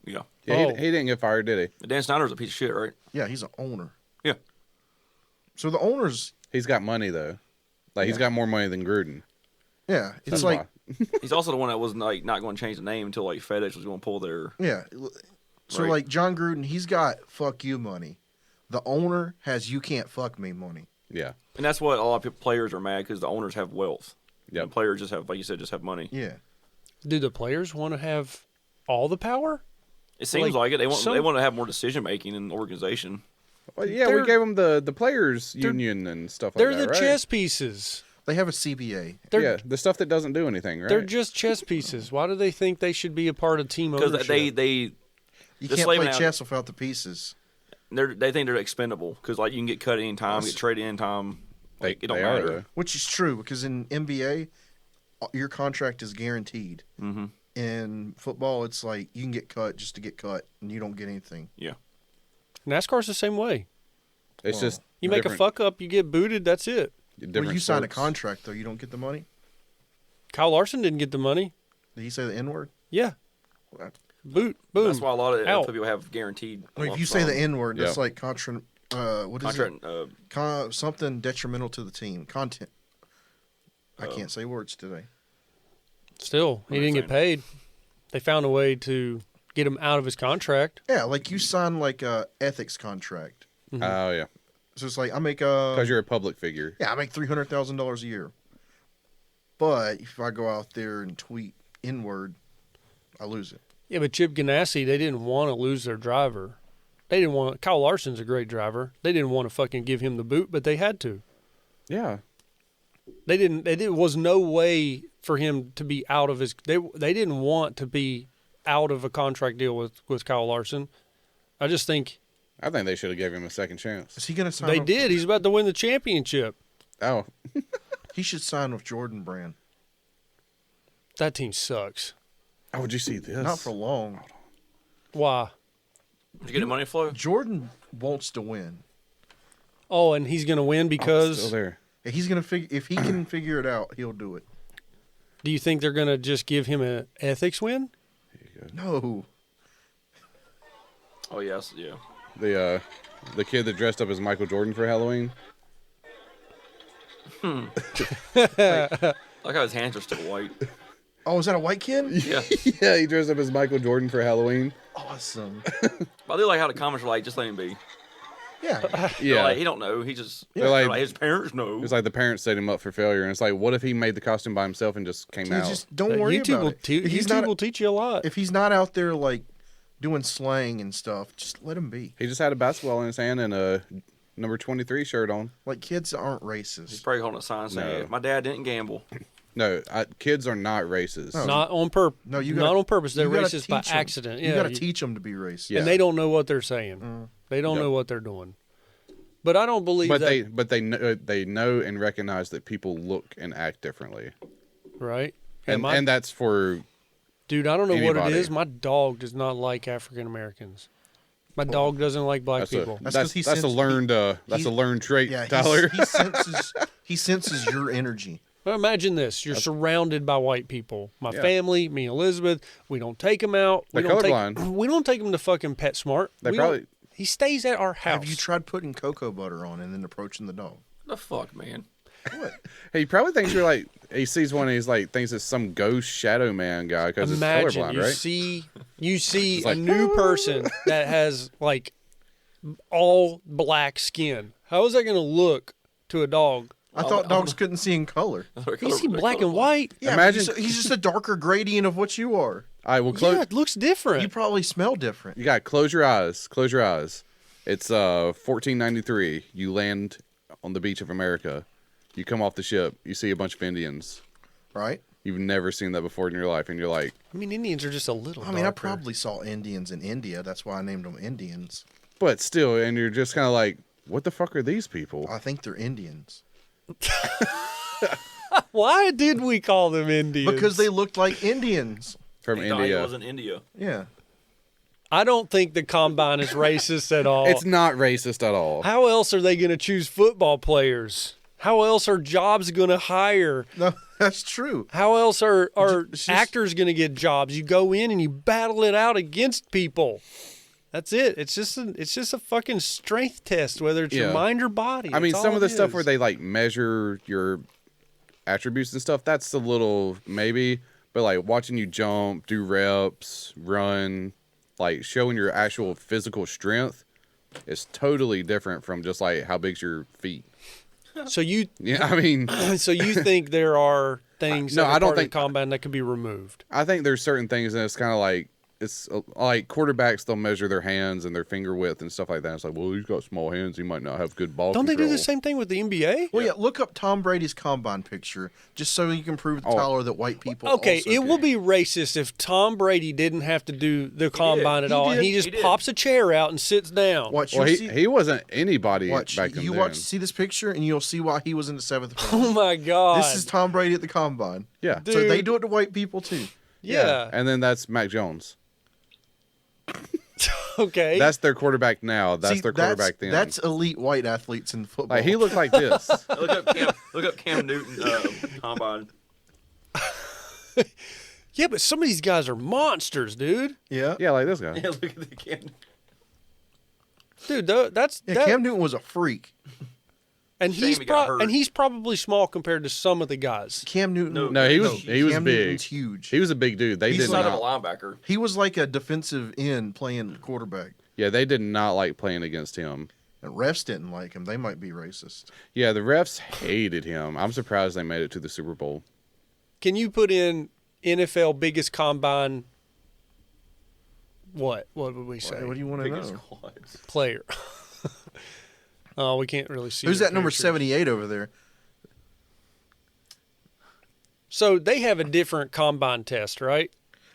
Yeah. Yeah, Oh. he didn't get fired, did he? Dan Snyder's a piece of shit, right? Yeah, he's an owner. Yeah. So the owners, He's got money, though. He's got more money than Gruden. yeah, it's That's like, why. He's also the one that was not going to change the name until FedEx was going to pull their. yeah, So, Right. like John Gruden, he's got fuck you money. The owner has you can't fuck me money. Yeah. And that's what a lot of players are mad because the owners have wealth. Yep. And the players just have, like you said, just have money. Yeah. Do the players want to have all the power? It seems like it. They want some- to have more decision making in the organization. Well, yeah, They're- we gave them the players union and stuff like They're that, the right? chess pieces. They have a CBA. They're the stuff that doesn't do anything, right? they're just chess pieces. Why do they think they should be a part of team Because ownership? they You The can't slave play now- chess without the pieces. they think they're expendable because like you can get cut any time, get traded any time. Like it don't they are, matter. though. Which is true because in NBA, your contract is guaranteed. Mm-hmm. In football, it's like you can get cut just to get cut, and you don't get anything. Yeah. NASCAR's the same way. It's just You make a different- fuck up, you get booted. That's it. different When you sign a sports. contract, though, you don't get the money. Kyle Larson didn't get the money. Did he say the N word? Yeah. Boot. Boom. That's why a lot of Out. people have guaranteed. I mean, if you say the N word, that's Yeah. like what is contract, it? Something detrimental to the team. Content. I can't say words today. Still, he didn't get paid. They found a way to get him out of his contract. Yeah, like you sign like a ethics contract. Oh yeah, So it's like I make a because you're a public figure. I make $300,000 a year. But if I go out there and tweet N word, I lose it. Yeah, but Chip Ganassi, they didn't want to lose their driver. They didn't want. Kyle Larson's a great driver. They didn't want to fucking give him the boot, but they had to. Yeah, They didn't. There was no way for him to be out of his. They didn't want to be out of a contract deal with Kyle Larson. I just think I think they should have gave him a second chance. Is he going to sign? they with- did. He's about to win the championship. Oh, He should sign with Jordan Brand. That team sucks. oh, would you see this? Not for long. Why? Did you get the money flow? Jordan wants to win. Oh, and he's going to win Still because. there. He's going to figure. If he can figure it out, he'll do it. Do you think they're going to just give him an ethics win? No. Oh yes, yeah. The kid that dressed up as Michael Jordan for Halloween. Like how his hands are still white. Oh, is that a white kid? Yeah. Yeah, he dressed up as Michael Jordan for Halloween. Awesome. But I do like how the comments are like, just let him be. Yeah. They're Yeah, like, he don't know. He just They're like- his parents know. it's like the parents set him up for failure, and it's like, what if he made the costume by himself and just came out? Just don't worry YouTube about will it. If he's YouTube not, will teach you a lot. if he's not out there like doing slang and stuff, just let him be. He just had a basketball in his hand and a number 23 shirt on. Like kids aren't He's racist. probably holding a sign saying, No. "My dad didn't gamble." No, kids are not racist. No. Not on purpose. No, you not gotta- on purpose. They're you gotta racist by teach 'em. accident. You Yeah, got to teach them to be racist. Yeah. and they don't know what they're saying. They don't Yep. know what they're doing. But I don't believe But that. they know and recognize that people look and act differently, Right? and my, and that's for dude, I don't know what it anybody. is. My dog does not like African Americans. My dog doesn't like black that's people. That's that's 'cause he that's a senses- learned that's a learned trait, Yeah, Tyler. he senses your energy. Well, imagine this: you're surrounded by white people. My Yeah. family, me, and Elizabeth. We don't take them out. They're we don't colorblind. We don't take him to fucking PetSmart. They We don't- probably- He stays at our house. Have you tried putting cocoa butter on and then approaching the dog? The fuck, man. He probably thinks you're like he sees one and he's like thinks it's some ghost shadow man guy because it's Imagine colorblind, you right? see It's a like, new person that has like all black skin. How is that going to look to a dog? I thought dogs couldn't see in color. You see black and white. Yeah, Imagine- he's just a darker gradient of what you are. All right, well, close. Yeah, it looks different. You probably smell different. You got to close your eyes. Close your eyes. It's 1493. You land on the beach of America. You come off the ship. You see a bunch of Indians. Right? You've never seen that before in your life, and you're like, I mean, Indians are just a little. I mean, I darker. probably saw Indians in India. That's why I named them Indians. but still, and you're just kind of like, what the fuck are these people? I think they're Indians. Why did we call them Indians? Because they looked like Indians. From He thought he India. was in India. Yeah. I don't think the combine is racist at all. It's not racist at all. How else are they going to choose football players? How else are jobs going to hire? No, that's true. How else are It's just- actors going to get jobs? You go in and you battle it out against people. That's it. It's just a fucking strength test, whether it's your Yeah. mind or body. I mean, That's some all of the it stuff is. where they like measure your attributes and stuff, that's a little maybe. But like watching you jump, do reps, run, like showing your actual physical strength is totally different from just like how big's your feet. So you, Yeah, I mean, so you think there are things No, that are I don't part of think- the combine that could be removed? I think there's certain things, and it's kind of like like quarterbacks. They'll measure their hands and their finger width and stuff like that. It's like, well, he's got small hands. He might not have good ball Don't they control. do the same thing with the NBA? Well, yeah. Look up Tom Brady's combine picture just so you can prove to Tyler that white people. Okay, also it can. will be racist if Tom Brady didn't have to do the combine at He all, did. and he just He did. pops a chair out and sits down. Watch. Well, you'll he, see, he wasn't anybody watch. back in You then. watch. See this picture, and you'll see why he was in the 7th Oh round. my God! This is Tom Brady at the combine. Yeah. So they Dude. do it to white people too. yeah. And then that's Mac Jones. Okay. That's their quarterback now. That's See, their quarterback then. That's elite white athletes in football. like he looked like this. Look up Cam Newton combine. yeah, but some of these guys are monsters, dude. Yeah. Yeah, like this guy. Yeah, look at the Cam. Dude, that's Yeah, that, Cam Newton was a freak. and Shame he's he got hurt. and he's probably small compared to some of the guys. Cam Newton. No, he was big. Cam Newton's huge. He was a big dude. They He's did Son not. of a linebacker. He was like a defensive end playing quarterback. Yeah, they did not like playing against him. And refs didn't like him. They might be racist. Yeah, the refs hated him. I'm surprised they made it to the Super Bowl. Can you put in NFL biggest combine? What would we say? What do you want to Biggest know? quads. Player. Oh, we can't really see. Who's your that number pictures. 78 over there? So they have a different combine test, right?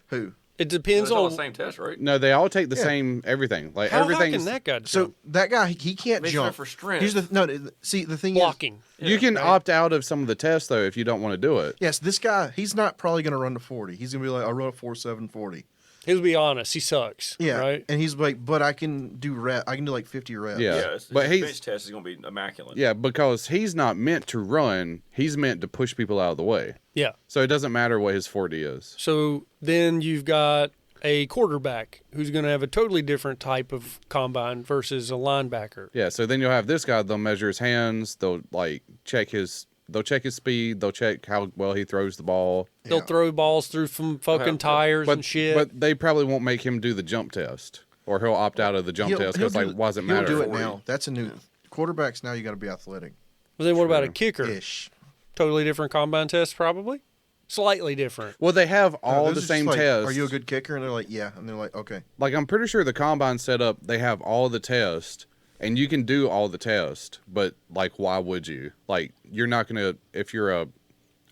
Who? It depends It's all on the same test, right? No, they all take the Yeah. same everything. Like how high everything. can that guy So jump? that guy, he can't Makes jump. it for strength. Here's the no. See, the thing Blocking. You can opt out of some of the tests though if you don't want to do it. is, yes, this guy, he's not probably going to run to 40. He's going to be like, I run a 4.740. He'll be honest. He sucks. Yeah, Right. and he's like, but I can do I can do like 50 reps. Yeah. Yeah, but his he's bench test is going to be immaculate. yeah because he's not meant to run. He's meant to push people out of the way. Yeah. So it doesn't matter what his 40 is. So then you've got a quarterback who's going to have a totally different type of combine versus a linebacker. Yeah. So then you'll have this guy. They'll measure his hands. They'll like check his. They'll check his speed. They'll check how well he throws the ball. They'll throw balls through some fucking tires and shit. But they probably won't make him do the jump test, or he'll opt out of the jump test because like, why does it matter? He'll do it now. That's a new quarterbacks now. You got to be athletic. But then what about a kicker? Ish. Totally different combine test, probably. Slightly different. Well, they have all those the are just same like, tests. Are you a good kicker? And they're like, yeah. And they're like, okay. Like I'm pretty sure the combine setup they have all the tests, and you can do all the tests. But like, why would you? Like, you're not gonna if you're a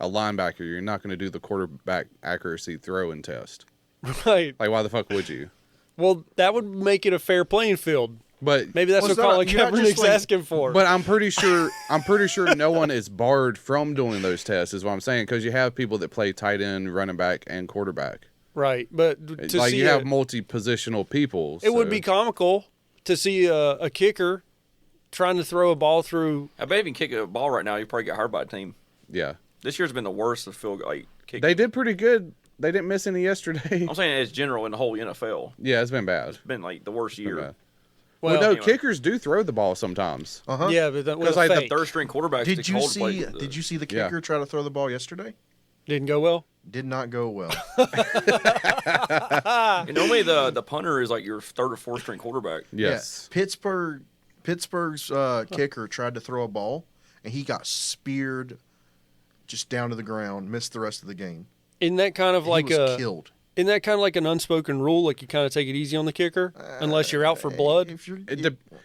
linebacker, you're not gonna do the quarterback accuracy throwing test. Right. Like, why the fuck would you? Well, that would make it a fair playing field. But Maybe that's Well, what it's not- Colin you're not Kaepernick's just like- asking for. But I'm pretty sure no one is barred from doing those tests. Is what I'm saying because you have people that play tight end, running back, and quarterback. right. But to Like see you have multi-positional people. it would so- be comical to see a kicker trying to throw a ball through. I bet if you kick a ball right now, you probably get hurt by a team. Yeah, This year's been the worst of field like kicking. they did pretty good. They didn't miss any yesterday. I'm saying as general in the whole NFL. Yeah, it's been bad. It's been like the worst Been year. bad. Well, Well, no, anyway. kickers do throw the ball sometimes. Uh-huh. yeah, but that was Because like fake. the third string quarterbacks. Did you see? Did you see the Yeah. kicker try to throw the ball yesterday? Didn't go well. Did not go well. And normally the punter is like your third or fourth string quarterback. Yes. Yeah. Pittsburgh's kicker tried to throw a ball, and he got speared just down to the ground. Missed the rest of the game. Isn't that kind of He like was killed. Isn't that kind of like an unspoken rule? Like you kind of take it easy on the kicker unless you're out for blood. If you're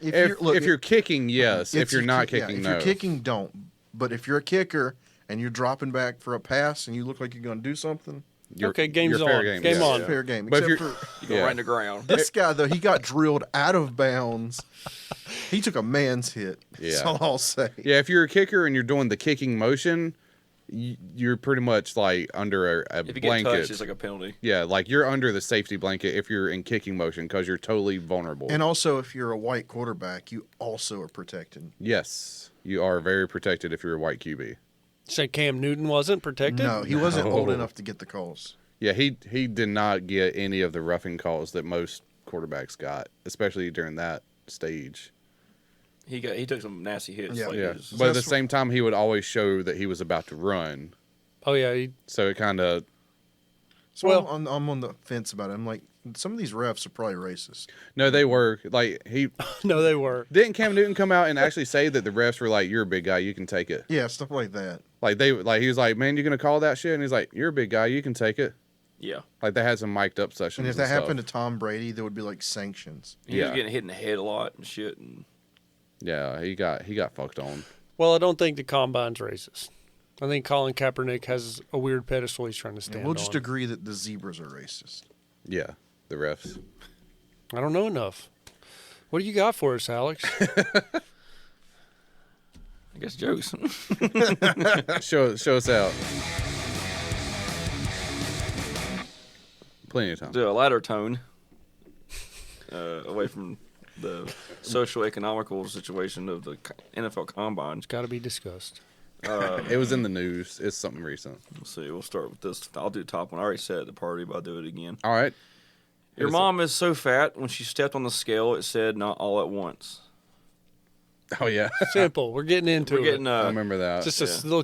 If you're kicking, yes. If you're not yeah, kicking, if no. you're kicking, don't. But if you're a kicker and you're dropping back for a pass and you look like you're going to do something, Okay, game's you're fair on. game, Game yeah. on. it's fair game. But if Except you're- for You go Yeah. right in the ground. this guy, though, he got drilled out of bounds. He took a man's hit. Yeah. That's all I'll say. Yeah, if you're a kicker and you're doing the kicking motion, you're pretty much like under a If you get blanket. touched, it's like a penalty. Yeah, like you're under the safety blanket if you're in kicking motion because you're totally vulnerable. And also, if you're a white quarterback, you also are protected. Yes, you are very protected if you're a white QB. Said Cam Newton wasn't protected. No, he wasn't old No. enough to get the calls. Yeah, he did not get any of the roughing calls that most quarterbacks got, especially during that stage. He took some nasty hits. Yeah. Like Yeah, it was- but at the that's- same time, he would always show that he was about to run. Oh yeah, So it kind of So Well- I'm on the fence about it. I'm like, some of these refs are probably racist. No, they were like No, they were. didn't Cam Newton come out and actually say that the refs were like, "You're a big guy, you can take it." Yeah, stuff like that. Like he was like, "Man, you gonna call that shit?" And he's like, "You're a big guy, you can take it." Yeah. Like they had some mic'd up sessions. And if that stuff. happened to Tom Brady, there would be like sanctions. He Yeah. was getting hit in the head a lot and shit. And Yeah, he got fucked on. Well, I don't think the combine's racist. I think Colin Kaepernick has a weird pedestal he's trying to stand We'll just on. agree that the zebras are racist. Yeah, the refs. I don't know enough. What do you got for us, Alex? I guess jokes. Show us out. Plenty of time. To a lighter tone, away from the social economical situation of the NFL Combine. It's got to be discussed. It was in the news. It's something recent. Let's see. We'll start with this. I'll do the top one. I already said at the party, but I'll do it again. All right. Your mom is so fat, when she stepped on the scale, it said not all at once. Oh yeah. Simple. We're getting into We're getting, it. I remember that. Just yeah. a little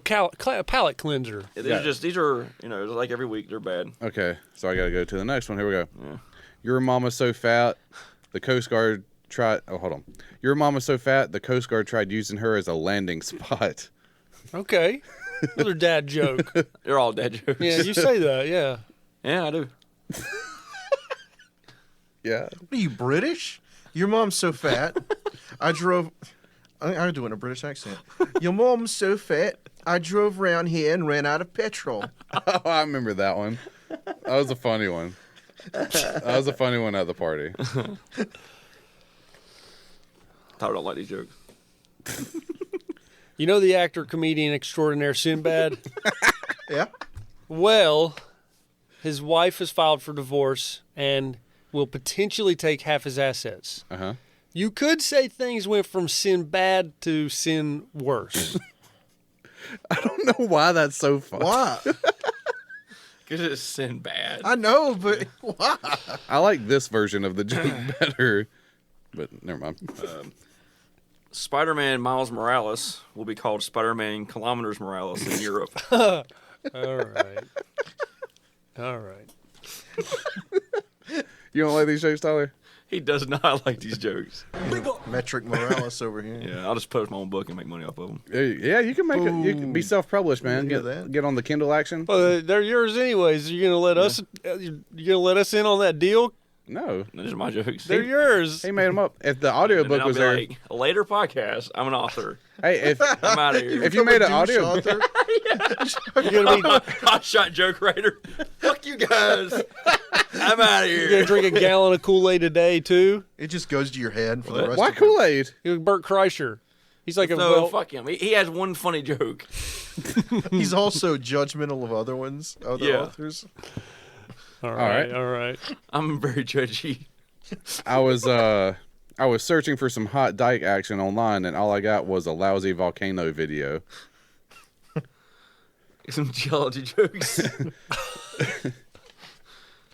palate cleanser. These are, like every week, they're bad. Okay, so I got to go to the next one. Here we go. Yeah. Your mama's so fat, the Coast Guard tried. Oh, hold on. Your mama's so fat, the Coast Guard tried using her as a landing spot. Okay. Another dad joke. They're all dad jokes. Yeah, you say that. Yeah. Yeah, I do. Yeah. What are you, British? Your mom's so fat. I'm doing a British accent. Your mom's so fat. I drove around here and ran out of petrol. Oh, I remember that one. That was a funny one. That was a funny one at the party. Tyler don't like these jokes. You know the actor, comedian extraordinaire Sinbad? Yeah. Well, his wife has filed for divorce and will potentially take half his assets. Uh-huh. You could say things went from sin bad to sin worse. I don't know why that's so funny. Why? Because it's Sinbad. I know, but why? I like this version of the joke better, but never mind. Spider-Man Miles Morales will be called Spider-Man Kilometers Morales in Europe. All right. All right. You don't like these jokes, Tyler? He does not like these jokes. Metric Morales over here. Yeah, I'll just post my own book and make money off of them. Yeah, you can make it. You can be self-published, man. Look at that. Get on the Kindle action. Well, they're yours anyways. You're gonna let us. You're gonna let us in on that deal? No, Those are my jokes. They're yours. he made them up. If the And then audiobook I'll was be there, like, a later podcast, I'm an author. hey, if I'm out of here. if you made an Douche audio, author. You're gonna be. Hot shot joke writer. Fuck you guys. I'm out of You're here. gonna drink a gallon of Kool-Aid a day too. It just goes to your head for the What? rest why of your Kool-Aid? You're Bert Kreischer. He's like a No, well, fuck him. He has one funny joke. He's also judgmental of other ones, other Yeah. authors. All right. right. All right. I'm very judgy. I was searching for some hot dyke action online, and all I got was a lousy volcano video. Some geology jokes.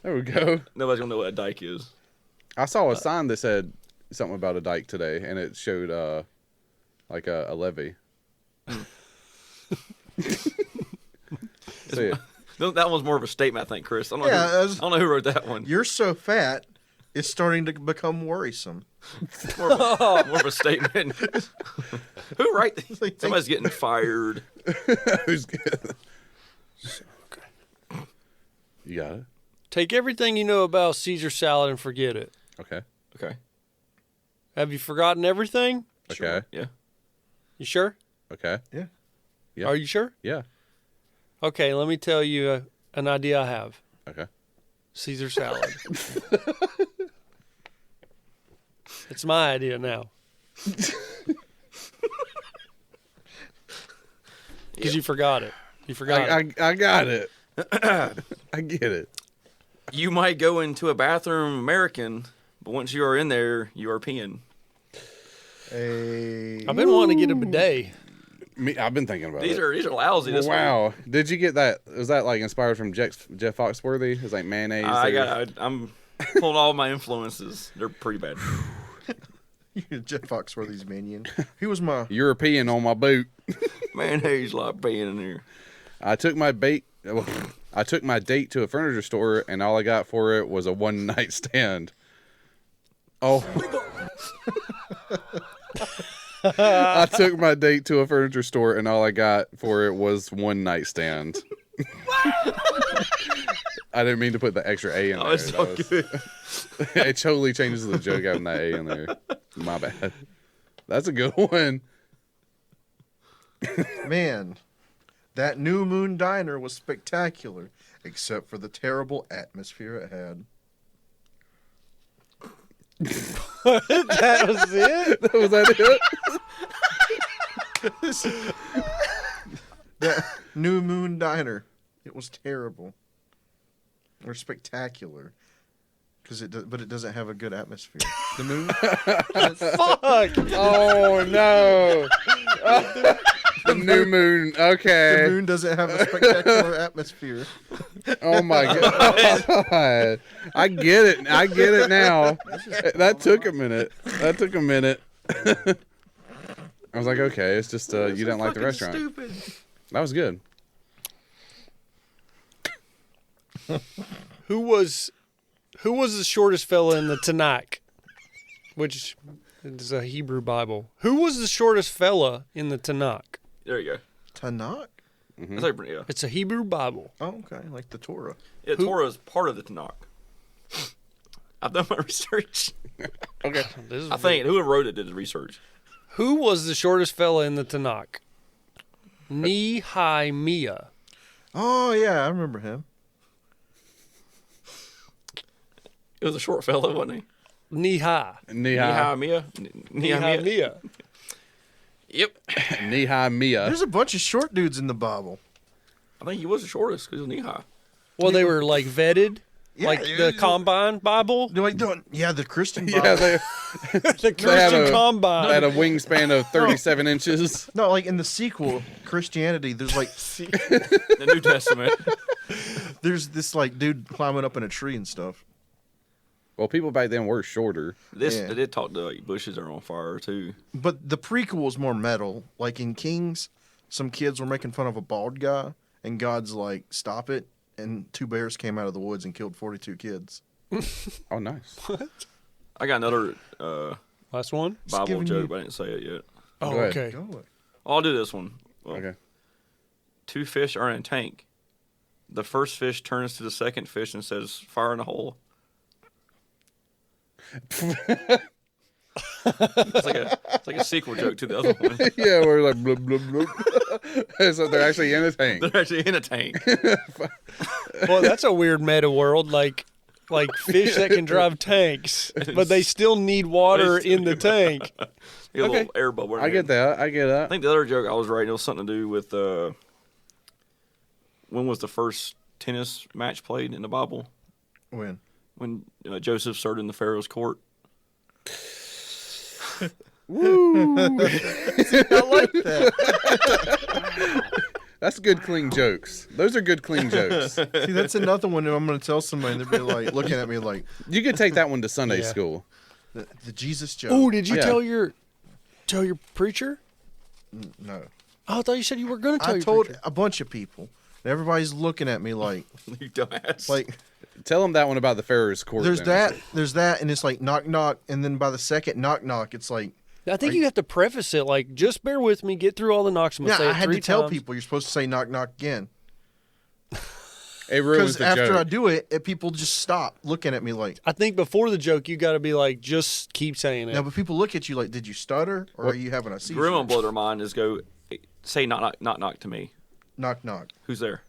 There we go. Nobody's gonna know what a dike is. I saw a sign that said something about a dike today, and it showed like a levee. So, yeah. That one's more of a statement, I think, Chris. I don't know, Yeah, who, I don't know who wrote that one. You're so fat, it's starting to become worrisome. More of a statement. Who write these? Somebody's getting fired. Who's good? You got it? Take everything you know about Caesar salad and forget it. Okay. Okay. Have you forgotten everything? Okay. Yeah. You sure? Okay. Yeah. Yeah. Are you sure? Yeah. Okay, let me tell you an idea I have. Okay. Caesar salad. It's my idea now. Because you forgot it. You forgot it. I got it. I get it. You might go into a bathroom American, but once you are in there, you are peeing. Hey. I've been wanting to get a bidet. I've been thinking about These it. are lousy. This Wow. Did you get that? Was that like inspired from Jeff Foxworthy? It's like mayonnaise. I'm pulling all my influences. They're pretty bad. Jeff Foxworthy's minion. He was my. European on my boot. Mayonnaise like peeing in here. I took my bait. Well, I took my date to a furniture store, and all I got for it was a one-night stand. Oh. I took my date to a furniture store, and all I got for it was one night stand. I didn't mean to put the extra A in there. It's so good. It totally changes the joke having that A in there. My bad. That's a good one. Man, that New Moon Diner was spectacular, except for the terrible atmosphere it had. That was it? Was that it? That New Moon Diner, it was terrible. Or spectacular. But it doesn't have a good atmosphere. The moon? Fuck! Oh, no. The new moon. Okay. The moon doesn't have a spectacular atmosphere. Oh, my God. I get it. I get it now. That took a minute. I was like, okay, it's just you didn't like the restaurant. Stupid. That was good. Who was the shortest fella in the Tanakh? Which is a Hebrew Bible. Who was the shortest fella in the Tanakh? There you go. Tanakh? Mm-hmm. That's like, yeah. It's a Hebrew Bible. Oh, okay. Like the Torah. Yeah, Torah is part of the Tanakh. I've done my research. Okay. I think whoever wrote it did the research. Who was the shortest fella in the Tanakh? Nehemiah. Oh, yeah. I remember him. It was a short fellow, wasn't he? Nehemiah. Nehemiah. Nehemiah. Yep. Nehemiah. There's a bunch of short dudes in the Bible. I think he was the shortest because he was knee high. Well, they were like vetted, Yeah, like the Combine Bible. They're like, the Christian Bible. Yeah, The Christian Combine. They had a wingspan of 37 inches. No, like in the sequel, Christianity, there's like The New Testament. there's this like dude climbing up in a tree and stuff. Well, people back then were shorter. They Yeah. did talk to like bushes are on fire too. But the prequel was more metal. Like in Kings, some kids were making fun of a bald guy, and God's like, stop it. And 2 bears came out of the woods and killed 42 kids. Oh, nice. I got another Last one. Bible giving joke, you- but I didn't say it yet. Oh, Go ahead. okay. Go away. I'll do this one. Well, Okay. 2 fish are in a tank. The first fish turns to the second fish and says, "Fire in the hole." It's like a sequel joke to the other one. Yeah, we're like, blub, blub, blub. So they're actually in a tank. They're actually in a tank. Well, that's a weird meta world. Like fish that can drive tanks, but they still need water in the tank. You got a Okay. little air bubble. in I get there. that. I get I that. think the other joke I was writing, it was something to do with when was the first tennis match played in the Bible? When? When Joseph served in the Pharaoh's court. I like that. That's good, clean jokes. Those are good, clean jokes. See, that's another one that I'm going to tell somebody, and they'll be like, looking at me like, You could take that one to Sunday Yeah. school. the Jesus joke. Oh, did you Yeah. tell your preacher? No. Oh, I thought you said you were going to tell I your told preacher. a bunch of people. And everybody's looking at me like, You dumbass. Tell them that one about the Pharaoh's court. there's then. that, and it's like knock, knock. And then by the second knock, knock, it's like, I think you have to preface it like, just bear with me, get through all the knocks. I'm gonna yeah, say I it had 3 to tell times. people you're supposed to say knock, knock again. It ruins Because the after joke. I do it, people just stop looking at me like, I think before the joke, you got to be like, just keep saying it. now, but people look at you like, did you stutter or are you having a seizure? Grim will blow their mind is go say knock knock knock knock to me. Knock, knock. Who's there?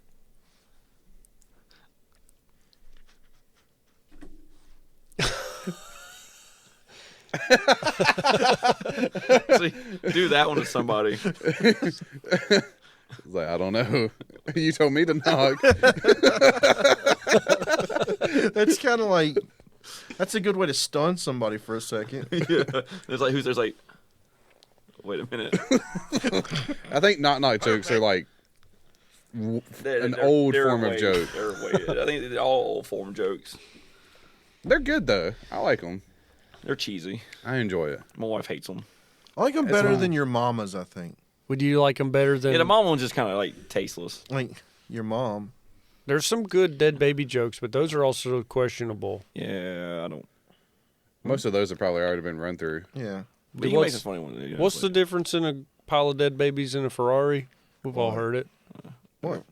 See, do that one to somebody. It's like, I don't know. You told me to knock. That's kind of like, that's a good way to stun somebody for a second. Yeah. There's like who's there's like. Wait a minute. I think knock jokes are like an old They're form of way- joke. They're way, I think they're all old form jokes. They're good though. I like them. They're cheesy. I enjoy it. My wife hates them. I like them It's better fine. than your mama's, I think. Would you like them better than? Yeah, the mom one's just kind of like tasteless. Like your mom. There's some good dead baby jokes, but those are also questionable. Yeah, I don't. Most of those have probably already been run through. Yeah. But you can make some funny ones. You know, What's it's the difference in a pile of dead babies and a Ferrari? We've all heard it. What?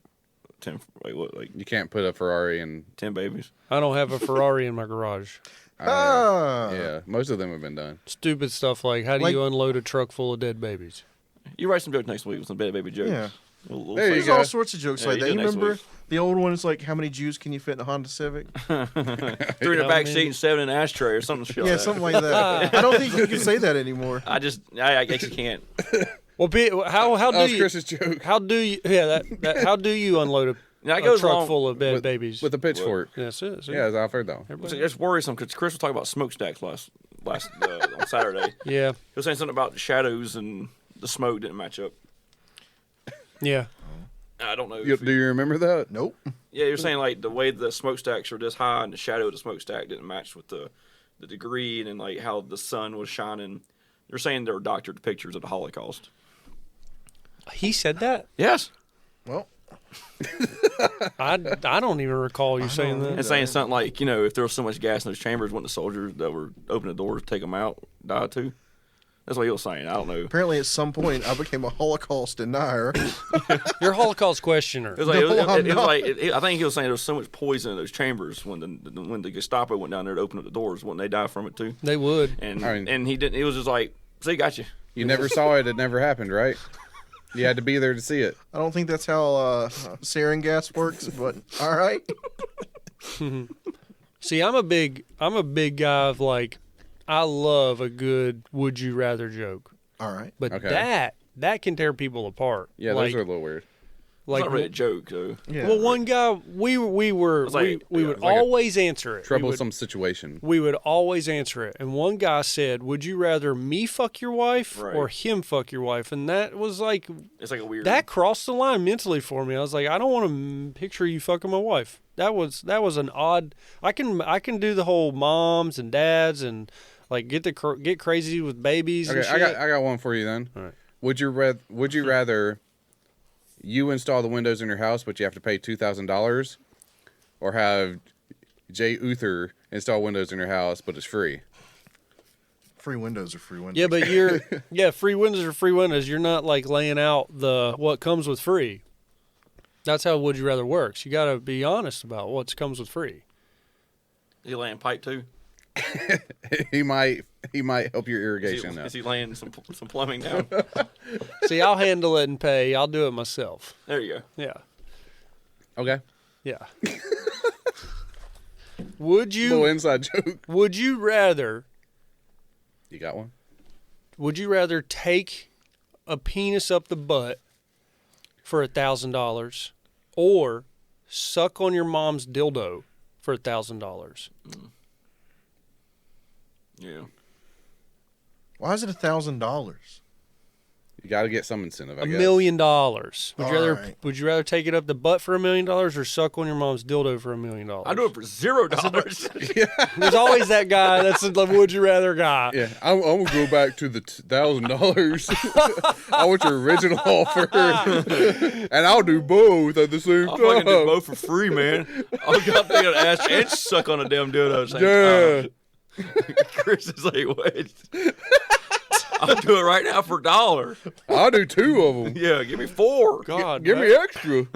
10, like You can't put a Ferrari in. 10 babies? I don't have a Ferrari in my garage. Yeah, most of them have been done. Stupid stuff like, how do Like- you unload a truck full of dead babies? You write some jokes next week with some dead baby jokes. Yeah. We'll There you There's go. all sorts of jokes Yeah, like you that. do You next remember week. the old one is like, how many Jews can you fit in a Honda Civic? 3 in the back seat and 7 in the ashtray or something. Shit Yeah, like that. something like that. I don't think you can say that anymore. I actually can't. Well, how That do was you Chris's joke. how do you how do you unload Now, a it goes truck along full of dead with, babies? with a pitchfork. Yes, it is. Yeah, I've heard that one. Everybody- It's worrisome because Chris was talking about smokestacks last on Saturday. Yeah, He was saying something about the shadows and the smoke didn't match up. yeah. I don't know. Do you remember that? Nope. Yeah, you're saying like the way the smokestacks are this high and the shadow of the smokestack didn't match with the degree and then like how the sun was shining. You're saying there were doctored pictures of the Holocaust. He said that. Yes. Well, I don't even recall you saying that. And saying something like, you know, if there was so much gas in those chambers, wouldn't the soldiers that were opening the doors take them out die too? That's what he was saying. I don't know. apparently at some point I became a Holocaust denier. You're a Holocaust questioner. It was like, No, I'm not. I think he was saying there was so much poison in those chambers when the Gestapo went down there to open up the doors. Wouldn't they die from it too? They would. And I mean- and he didn't. He was just like, "See, got you." You never saw it. It never happened, right? You had to be there to see it. I don't think that's how sarin gas works, but all right. See, I'm a big guy of like, I love a good would you rather joke, All right. but Okay. that can tear people apart. Yeah, like, those are a little weird. It's like not really a joke though. Yeah. well, one guy we would It's like- yeah, would it's like a always answer it. Troublesome situation. We would always answer it, and one guy said, "Would you rather me fuck your wife Right. or him fuck your wife?" And that was like It's like a weird. that crossed the line mentally for me. I was like, I don't want to picture you fucking my wife. That was an odd. I can do the whole moms and dads and like get crazy with babies and Okay, shit. I got one for you then. All right. Would you rather you install the windows in your house, but you have to pay $2,000, or have Jay Uther install windows in your house, but it's free? Free windows are free windows. Yeah, but free windows are free windows. You're not like laying out the what comes with free. That's how would you rather works. You got to be honest about what comes with free. Is he laying pipe too? he might help your Is irrigation he, now. is he laying some plumbing down? See, I'll handle it and pay. I'll do it myself. There you go. Yeah, Okay, yeah. Would little you inside joke. would you rather You got one? take a penis up the butt for $1,000 or suck on your mom's dildo for $1,000? Yeah. Why is it $1,000? You got to get some incentive. I $1 guess. million. Would you All rather right. would you rather take it up the butt for $1 million or suck on your mom's dildo for $1 million? I do it for $0. There's always that guy that's the would you rather guy. Yeah, I'm gonna go back to the $1,000. I want your original offer, and I'll do both at the same I'll time. fucking do both for free, man. I'll get up there and ask and suck on a damn dildo. at the same Yeah. time. Chris is like, wait. I'll do it right now for $1. I'll do 2 of them. Yeah, give me 4. God, Give man. me extra.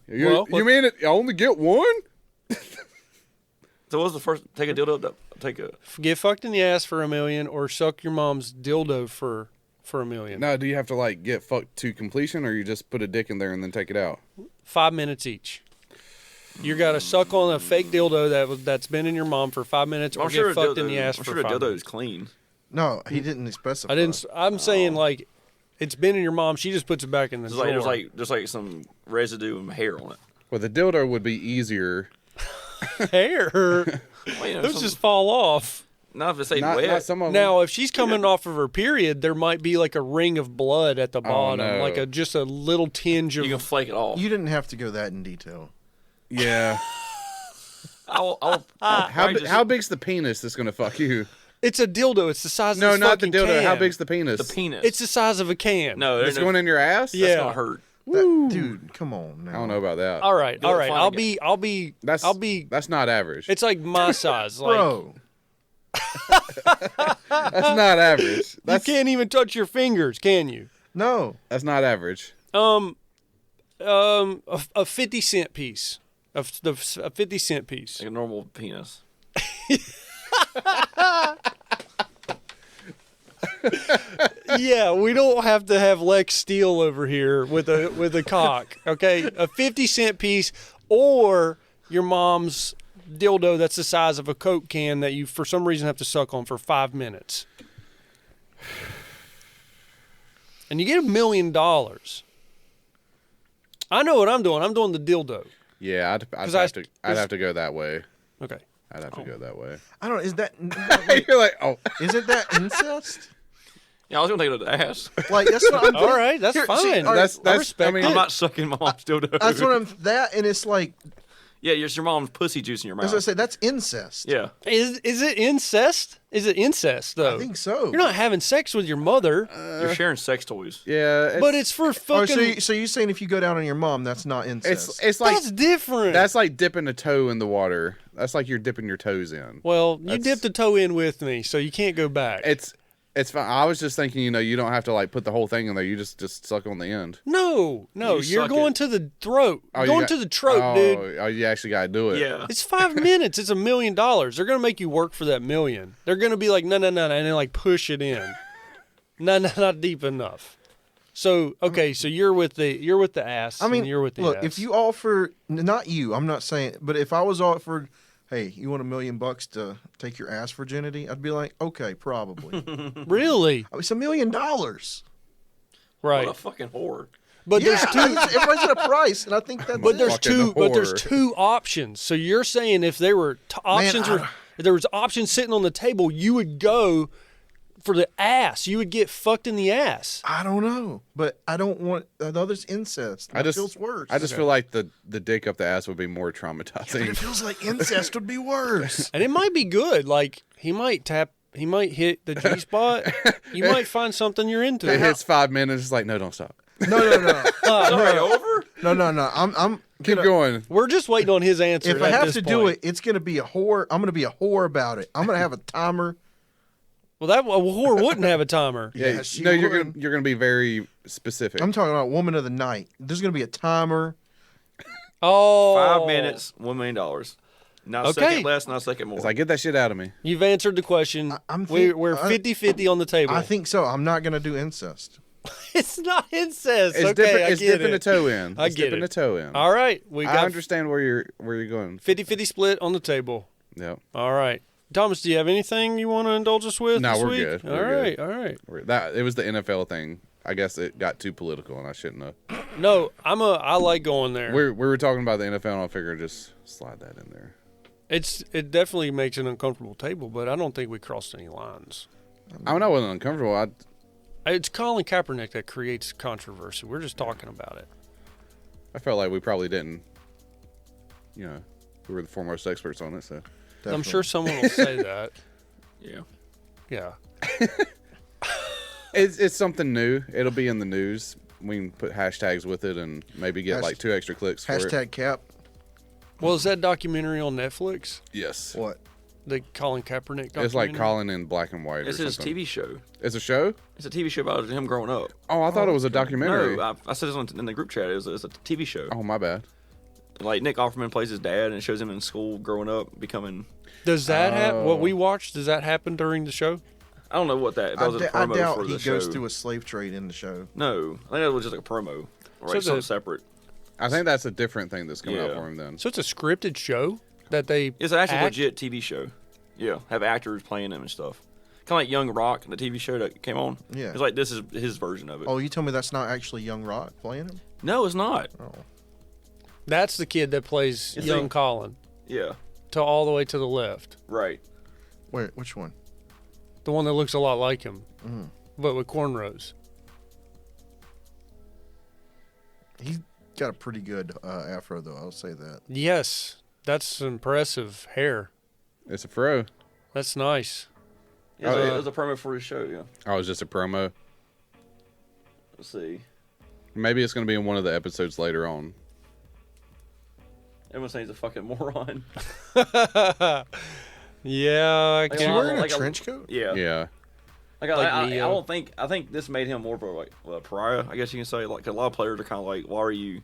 Well, you mean it? I only get one? So what was the first? Take a dildo up. Take a. Get fucked in the ass for $1 million or suck your mom's dildo for $1 million. Now, do you have to like get fucked to completion, or you just put a dick in there and then take it out? 5 minutes each. You got to suck on a fake dildo that's been in your mom for 5 minutes, or I'm get sure fucked in the ass I'm for sure a 5 dildo minutes. is clean. No, he didn't specify. I didn't. I'm saying like it's been in your mom. She just puts it back in the drawer. There's like some residue and hair on it. Well, the dildo would be easier. hair. Well, you know, Those some- just fall off. not if it's ain't Not wet. some of them. Now, if she's coming off of her period, there might be like a ring of blood at the bottom, no. like just a little tinge of. You can flake it off. You didn't have to go that in detail. Yeah. I'll How big's the penis that's gonna fuck you? It's a dildo. It's the size of No, this not the fucking dildo. can. How big's the penis? the penis. It's the size of a can. no, It's going in your ass. Yeah. That's gonna hurt. Dude, come on now. I don't know about that. All right. Do it fine I'll be. That's not average. It's like my size. Like, Bro. That's not average. you can't even touch your fingers, can you? No. That's not average. A 50-cent piece. A 50-cent piece. Like a normal penis. Yeah, we don't have to have Lex Steele over here with a cock. Okay, a 50-cent piece, or your mom's dildo that's the size of a Coke can that you for some reason have to suck on for 5 minutes, and you get $1 million. I know what I'm doing. I'm doing the dildo. Yeah, I'd have to go that way. Okay. I'd have to go that way. I don't know. Is that. You're like, oh. Isn't that incest? Yeah, I was gonna take it to the ass. Like, that's what I'm All right, that's fine. all right, I respect I mean, it. I'm not sucking my mom's dildo. That's what I'm. That, and it's like. Yeah, it's your mom's pussy juice in your mouth. As I say, that's incest. Yeah. Is it incest? Is it incest though? I think so. You're not having sex with your mother, You're sharing sex toys. Yeah, but it's for Oh, fucking. so you're saying if you go down on your mom, that's not incest? it's like That's different. that's like dipping a toe in the water. That's like you're dipping your toes in. Well, you That's- dipped a toe in with me, so you can't go back. It's fine. I was just thinking, you don't have to like put the whole thing in there. You just suck on the end. No, You you're suck going it. to the throat. Oh, you Going got- to the throat, dude. Oh, you actually got to do it. Yeah. It's 5 minutes. It's $1 million. They're gonna make you work for that million. They're gonna be like, no, and then like push it in. No, not deep enough. So okay, so you're with the ass. I mean, and you're with the look, ass. if you offer, not you, I'm not saying, but if I was offered, hey, you want $1 million to take your ass virginity? I'd be like, okay, probably. really, It's $1 million. right? What a fucking whore. But Yeah, there's two. everybody's at a price, and I think that's But there's Fucking two. But there's whore. two options. So you're saying if there were options, if there was options sitting on the table, you would go for the ass. You would get fucked in the ass. I don't know, but I don't want the other's incest. That feels worse. I just feel like the dick up the ass would be more But traumatizing. it feels like incest would be worse. And it might be good. Like he might hit the G spot. You might find something you're into. It hits 5 minutes. It's like, no, don't stop. No. It's already over? No. I'm Keep going. We're just waiting on his answer. If I at have this to do point. it, it's gonna be a whore. I'm gonna be a whore about it. I'm gonna have a timer. Well, that a whore wouldn't have a timer. Yeah, she no, would. you're gonna be very specific. I'm talking about woman of the night. There's gonna be a timer. Oh, 5 minutes, $1 million. Not a Okay. second less, not a second more. It's like, get that shit out of me. You've answered the question. I'm We're 50-50 on the table. I think so. I'm not gonna do incest. it's not incest. It's okay, I it's get dipping it. a toe in. I It's get dipping it. a toe in. All right, we I got understand where you're going. 50-50 split on the table. Yep. All right, Thomas, do you have anything you want to indulge us with? No, this we're week? good. All We're right, good. all right. That it was the NFL thing. I guess it got too political, and I shouldn't have. No, I like going there. We were talking about the NFL, and I figured just slide that in there. It definitely makes an uncomfortable table, but I don't think we crossed any lines. I mean, I wasn't uncomfortable. It's Colin Kaepernick that creates controversy. We're just talking about it. I felt like we probably didn't. We were the foremost experts on it, so. I'm sure someone will say that. Yeah. Yeah. It's something new. It'll be in the news. We can put hashtags with it and maybe get like 2 extra clicks for it. Hashtag cap. Well, is that documentary on Netflix? Yes. What? The Colin Kaepernick documentary? It's like Colin in black and white. It's or his something. TV show. It's a show? It's a TV show about him growing up. Oh, I thought it was a documentary. No, I said this in the group chat. It's a TV show. Oh, my bad. Like Nick Offerman plays his dad, and it shows him in school growing up, becoming. Does that happen? What we watched, does that happen during the show? I don't know what that. That was a I promo doubt for he the show. goes through a slave trade in the show. No, I think that was just like a promo. Right, So something separate. I think that's a different thing that's coming out Yeah. for him then. So it's a scripted show that they It's actually a act? legit TV show. Yeah, have actors playing them and stuff. Kind of like Young Rock, the TV show that came on. Yeah. It's like this is his version of it. Oh, you tell me that's not actually Young Rock playing him? No, it's not. Oh. That's the kid that plays It's young like- Colin Yeah, to all the way to the left. right. Wait, which one? The one that looks a lot like him, Mm. but with cornrows. He's got a pretty good afro, though. I'll say that. Yes, that's impressive hair. It's a fro. That's nice. It was a promo for his show. Yeah. Oh, it was just a promo. Let's see. Maybe it's going to be in one of the episodes later on. Everyone's saying he's a fucking moron. Yeah, Is he wearing a trench coat? Yeah. Yeah. Like, I don't think. I think this made him more of a pariah. I guess you can say. Like a lot of players are kind of like, why are you?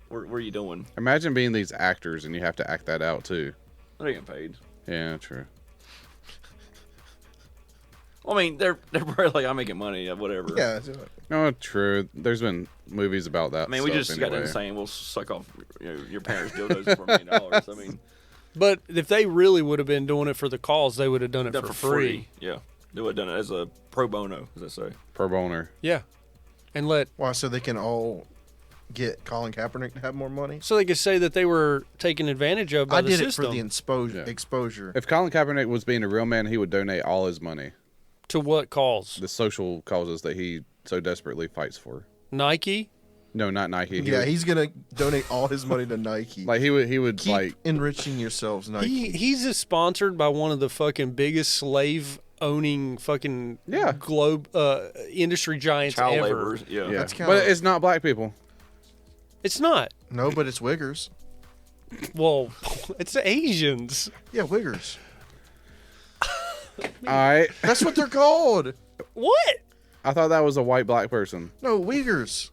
What are you doing? Imagine being these actors and you have to act that out too. They're getting paid. Yeah, true. Well, I mean, they're probably like, I'm making money, whatever. Yeah. No, true. There's been movies about that. I mean, we just got done saying we'll suck off your parents' dildos for $1 million. I mean, but if they really would have been doing it for the cause, they would have done it for free. Yeah, they would have done it as a pro bono, as they say. Pro boner. Yeah, and let Why? So they can all get Colin Kaepernick to have more money? so they could say that they were taken advantage of by I the did system. it for the exposure. If Colin Kaepernick was being a real man, he would donate all his money. To what cause? The social causes that he so desperately fights for. Nike? No, not Nike. He's gonna donate all his money to Nike. Like he would Keep like enriching yourselves, Nike. He's sponsored by one of the fucking biggest slave owning fucking globe industry giants Child ever. laborers, yeah. That's kinda, but it's not black people. It's not. No, but it's Wiggers. Well, it's Asians. Yeah, Wiggers. All right. That's what they're called. What? I thought that was a white black person. No, Uyghurs.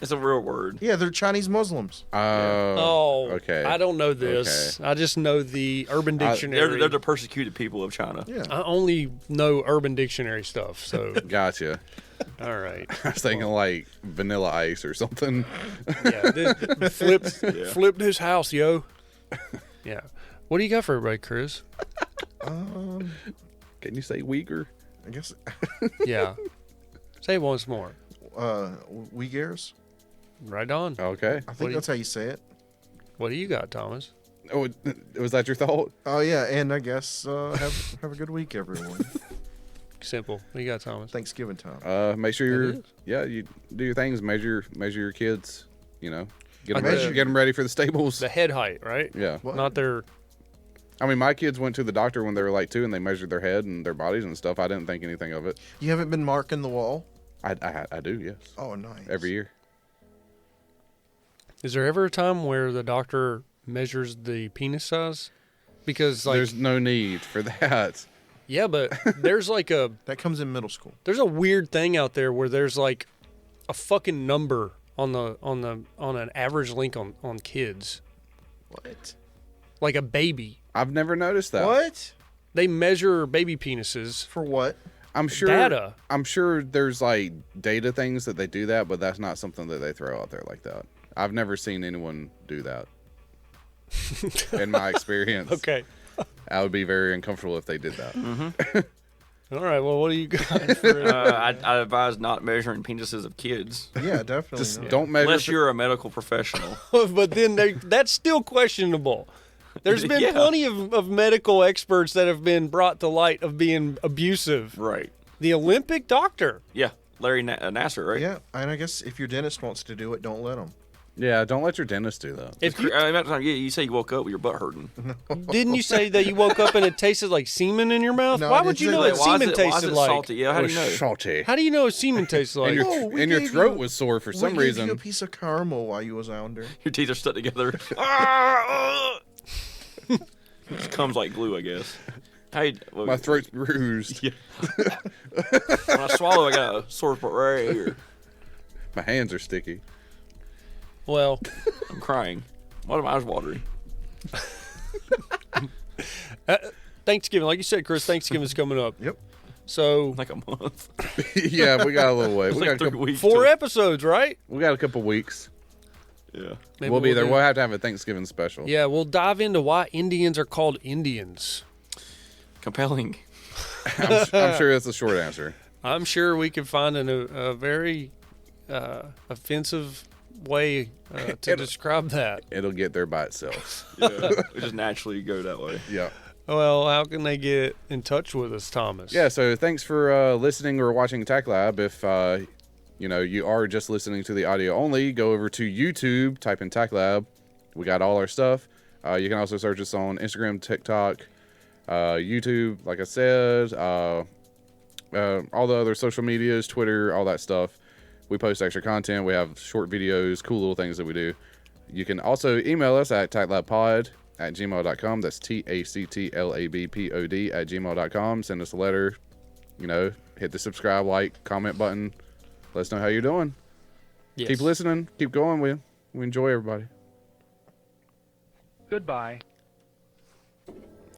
It's a real word. Yeah, they're Chinese Muslims. Oh, okay. I don't know this. Okay. I just know the Urban Dictionary. They're the persecuted people of China. Yeah. I only know Urban Dictionary stuff, so Gotcha. all right. I was thinking like Vanilla Ice or something. Yeah, flipped his house, yo. Yeah. What do you got for everybody, Chris? Can you say Uyghur? I guess. Yeah. Say it once more. Uyghurs. Right on. Okay. I think that's how you say it. What do you got, Thomas? Oh, was that your thought? Oh yeah, and I guess have a good week, everyone. Simple. What do you got, Thomas? Thanksgiving time. Make sure you do your things. Measure your kids. You know, get them ready for the stables. The head height, right? Yeah. What? Not their. I mean, my kids went to the doctor when they were like 2, and they measured their head and their bodies and stuff. I didn't think anything of it. You haven't been marking the wall? I do, yes. Oh, nice. Every year. Is there ever a time where the doctor measures the penis size? Because like, there's no need for that. Yeah, but there's like that comes in middle school. There's a weird thing out there where there's like a fucking number on an average link on kids. What? Like a baby. I've never noticed that. What? They measure baby penises for what? I'm sure data. I'm sure there's like data things that they do that, but that's not something that they throw out there like that. I've never seen anyone do that. In my experience. Okay. I would be very uncomfortable if they did that. Mm-hmm. All right. Well, what do you got? For I advise not measuring penises of kids. Yeah, definitely. Just don't measure. Unless you're a medical professional. But then that's still questionable. There's been plenty of medical experts that have been brought to light of being abusive. Right. The Olympic doctor. Yeah. Larry Nassar, right? Yeah, and I guess if your dentist wants to do it, don't let him. Yeah, don't let your dentist do that. If you say you woke up with your butt hurting. Didn't you say that you woke up and it tasted like semen in your mouth? No, why I would didn't you say know that. what Why is semen it tasted like? salty? Yeah, how do you know? Salty. How do you know what semen tastes like? And your throat was sore for some We reason. gave you a piece of caramel while you was under. Your teeth are stuck together. It comes like glue, I guess. Hey, My throat's bruised. Yeah. When I swallow, I got a sore spot right here. My hands are sticky. Well, I'm crying. Why are my eyes watering? Thanksgiving, like you said, Chris, Thanksgiving's coming up. Yep. So Like a month. Yeah, we got a little way. It's We like got a 3 couple. weeks. 4 episodes, right? We got a couple weeks. Yeah. Maybe We'll be there. do- We'll have to have a Thanksgiving special. Yeah, we'll dive into why Indians are called Indians. Compelling. I'm sure that's a short answer. I'm sure we can find a very offensive way to describe that. It'll get there by itself. Yeah. We just naturally go that way. Yeah. Well, how can they get in touch with us, Thomas? Yeah, so thanks for listening or watching TACT Lab. If you are just listening to the audio only, go over to YouTube, type in TACT Lab. We got all our stuff. You can also search us on Instagram, TikTok, YouTube, like I said, all the other social medias, Twitter, all that stuff. We post extra content. We have short videos, cool little things that we do. You can also email us at tactlabpod@gmail.com. That's TACTLABPOD@gmail.com. Send us a letter. Hit the subscribe, like, comment button. Let us know how you're doing. Yes. Keep listening. Keep going. We enjoy everybody. Goodbye.